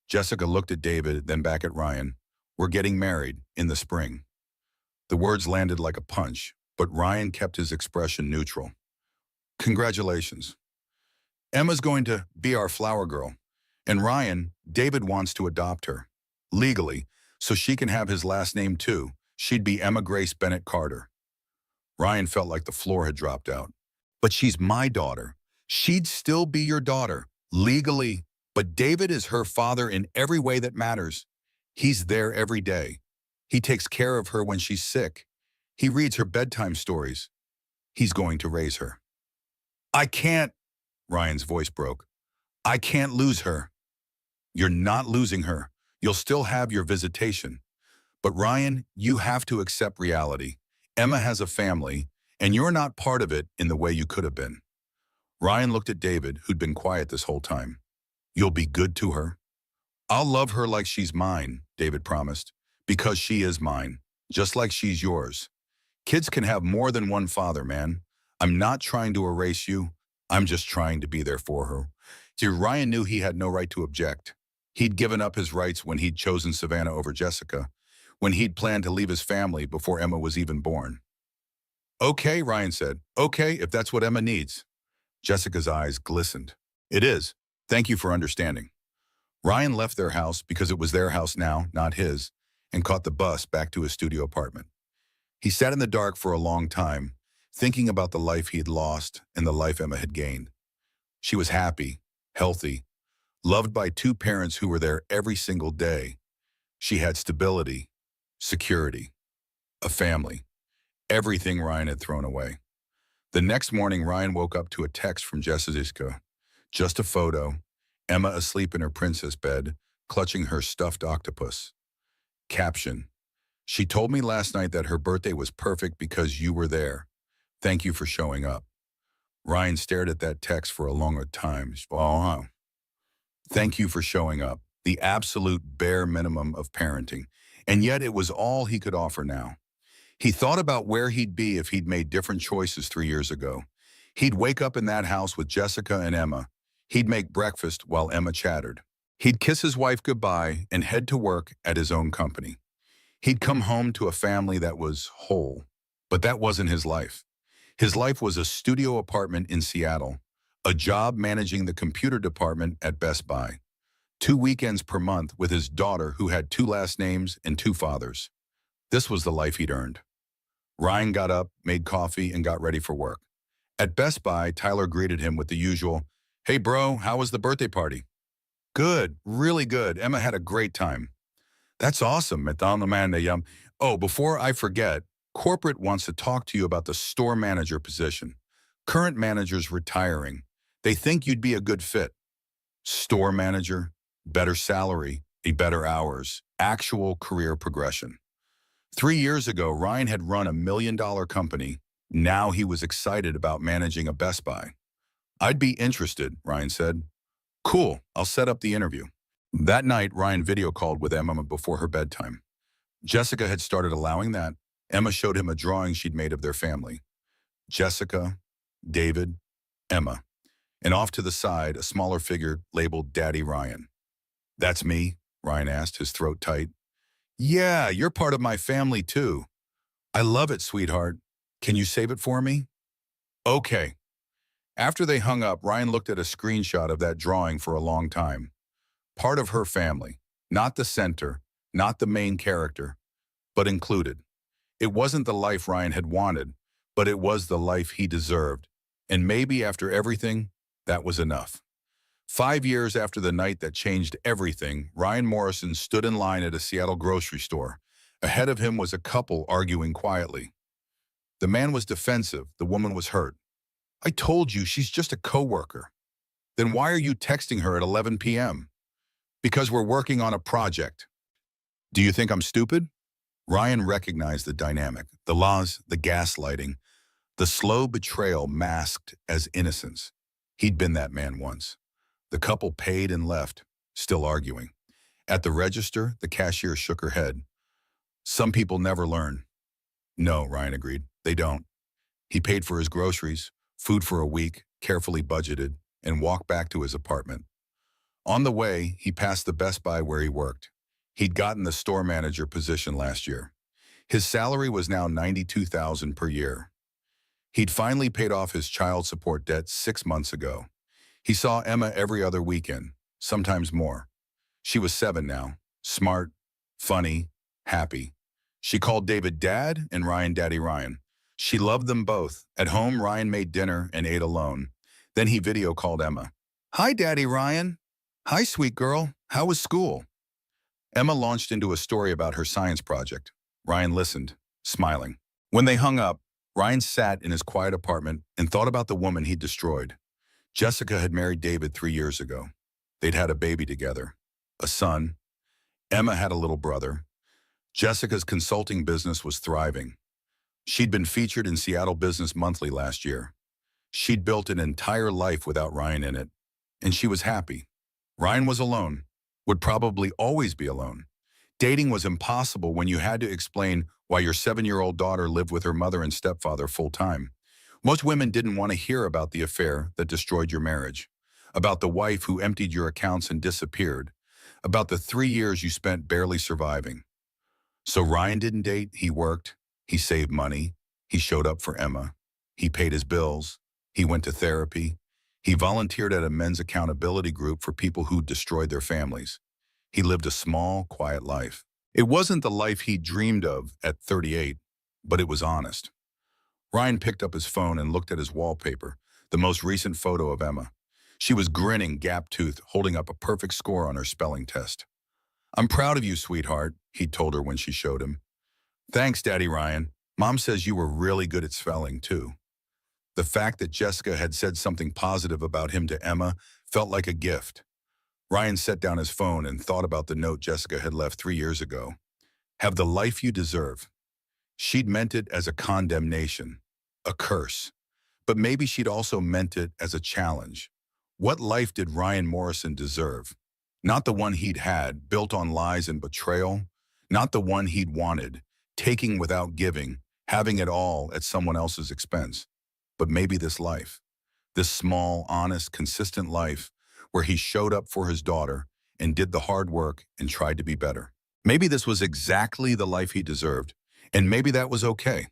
A: Jessica looked at David, then back at Ryan. "We're getting married in the spring." The words landed like a punch, but Ryan kept his expression neutral. "Congratulations. Emma's going to be our flower girl. And Ryan, David wants to adopt her. Legally, so she can have his last name too. She'd be Emma Grace Bennett Carter." Ryan felt like the floor had dropped out. "But she's my daughter. She'd still be your daughter, legally. But David is her father in every way that matters. He's there every day. He takes care of her when she's sick. He reads her bedtime stories. He's going to raise her." "I can't," Ryan's voice broke. "I can't lose her." "You're not losing her. You'll still have your visitation. But Ryan, you have to accept reality. Emma has a family, and you're not part of it in the way you could have been." Ryan looked at David, who'd been quiet this whole time. "You'll be good to her?" "I'll love her like she's mine," David promised, "because she is mine, just like she's yours. Kids can have more than one father, man. I'm not trying to erase you. I'm just trying to be there for her." See, Ryan knew he had no right to object. He'd given up his rights when he'd chosen Savannah over Jessica, when he'd planned to leave his family before Emma was even born. "Okay," Ryan said. "Okay, if that's what Emma needs." Jessica's eyes glistened. "It is. Thank you for understanding." Ryan left their house because it was their house now, not his, and caught the bus back to his studio apartment. He sat in the dark for a long time, thinking about the life he had lost and the life Emma had gained. She was happy, healthy, loved by two parents who were there every single day. She had stability, security, a family, everything Ryan had thrown away. The next morning, Ryan woke up to a text from Jessica. Just a photo, Emma asleep in her princess bed, clutching her stuffed octopus. Caption: she told me last night that her birthday was perfect because you were there. Thank you for showing up. Ryan stared at that text for a longer time. Oh, thank you for showing up. The absolute bare minimum of parenting. And yet it was all he could offer now. He thought about where he'd be if he'd made different choices 3 years ago. He'd wake up in that house with Jessica and Emma. He'd make breakfast while Emma chattered. He'd kiss his wife goodbye and head to work at his own company. He'd come home to a family that was whole. But that wasn't his life. His life was a studio apartment in Seattle, a job managing the computer department at Best Buy, 2 weekends per month with his daughter who had 2 last names and 2 fathers. This was the life he'd earned. Ryan got up, made coffee, and got ready for work. At Best Buy, Tyler greeted him with the usual, "Hey bro, how was the birthday party?" "Good, really good. Emma had a great time." "That's awesome, Amanda. Oh, before I forget, corporate wants to talk to you about the store manager position. Current manager's retiring. They think you'd be a good fit." Store manager, better salary, better hours, actual career progression. 3 years ago, Ryan had run $1 million company. Now he was excited about managing a Best Buy. "I'd be interested," Ryan said. "Cool, I'll set up the interview." That night, Ryan video called with Emma before her bedtime. Jessica had started allowing that. Emma showed him a drawing she'd made of their family. Jessica, David, Emma. And off to the side, a smaller figure labeled Daddy Ryan. "That's me?" Ryan asked, his throat tight. "Yeah, you're part of my family too." "I love it, sweetheart. Can you save it for me?" "Okay." After they hung up, Ryan looked at a screenshot of that drawing for a long time. Part of her family, not the center, not the main character, but included. It wasn't the life Ryan had wanted, but it was the life he deserved. And maybe after everything, that was enough. 5 years after the night that changed everything, Ryan Morrison stood in line at a Seattle grocery store. Ahead of him was a couple arguing quietly. The man was defensive, the woman was hurt. "I told you, she's just a coworker." "Then why are you texting her at 11 p.m.? "Because we're working on a project." "Do you think I'm stupid?" Ryan recognized the dynamic, the lies, the gaslighting, the slow betrayal masked as innocence. He'd been that man once. The couple paid and left, still arguing. At the register, the cashier shook her head. "Some people never learn." "No," Ryan agreed, "they don't." He paid for his groceries, food for a week, carefully budgeted, and walked back to his apartment. On the way, he passed the Best Buy where he worked. He'd gotten the store manager position last year. His salary was now $92,000 per year. He'd finally paid off his child support debt 6 months ago. He saw Emma every other weekend, sometimes more. She was 7 now, smart, funny, happy. She called David Dad and Ryan Daddy Ryan. She loved them both. At home, Ryan made dinner and ate alone. Then he video called Emma. "Hi, Daddy Ryan." "Hi, sweet girl. How was school?" Emma launched into a story about her science project. Ryan listened, smiling. When they hung up, Ryan sat in his quiet apartment and thought about the woman he'd destroyed. Jessica had married David 3 years ago. They'd had a baby together, a son. Emma had a little brother. Jessica's consulting business was thriving. She'd been featured in Seattle Business Monthly last year. She'd built an entire life without Ryan in it, and she was happy. Ryan was alone, would probably always be alone. Dating was impossible when you had to explain why your 7-year-old daughter lived with her mother and stepfather full-time. Most women didn't want to hear about the affair that destroyed your marriage, about the wife who emptied your accounts and disappeared, about the 3 years you spent barely surviving. So Ryan didn't date, he worked, he saved money, he showed up for Emma, he paid his bills, he went to therapy, he volunteered at a men's accountability group for people who destroyed their families. He lived a small, quiet life. It wasn't the life he dreamed of at 38, but it was honest. Ryan picked up his phone and looked at his wallpaper, the most recent photo of Emma. She was grinning, gap-toothed, holding up a perfect score on her spelling test. "I'm proud of you, sweetheart," he told her when she showed him. "Thanks, Daddy Ryan. Mom says you were really good at spelling, too." The fact that Jessica had said something positive about him to Emma felt like a gift. Ryan set down his phone and thought about the note Jessica had left 3 years ago. "Have the life you deserve." She'd meant it as a condemnation, a curse. But maybe she'd also meant it as a challenge. What life did Ryan Morrison deserve? Not the one he'd had, built on lies and betrayal. Not the one he'd wanted, taking without giving, having it all at someone else's expense. But maybe this life. This small, honest, consistent life where he showed up for his daughter and did the hard work and tried to be better. Maybe this was exactly the life he deserved, and maybe that was okay.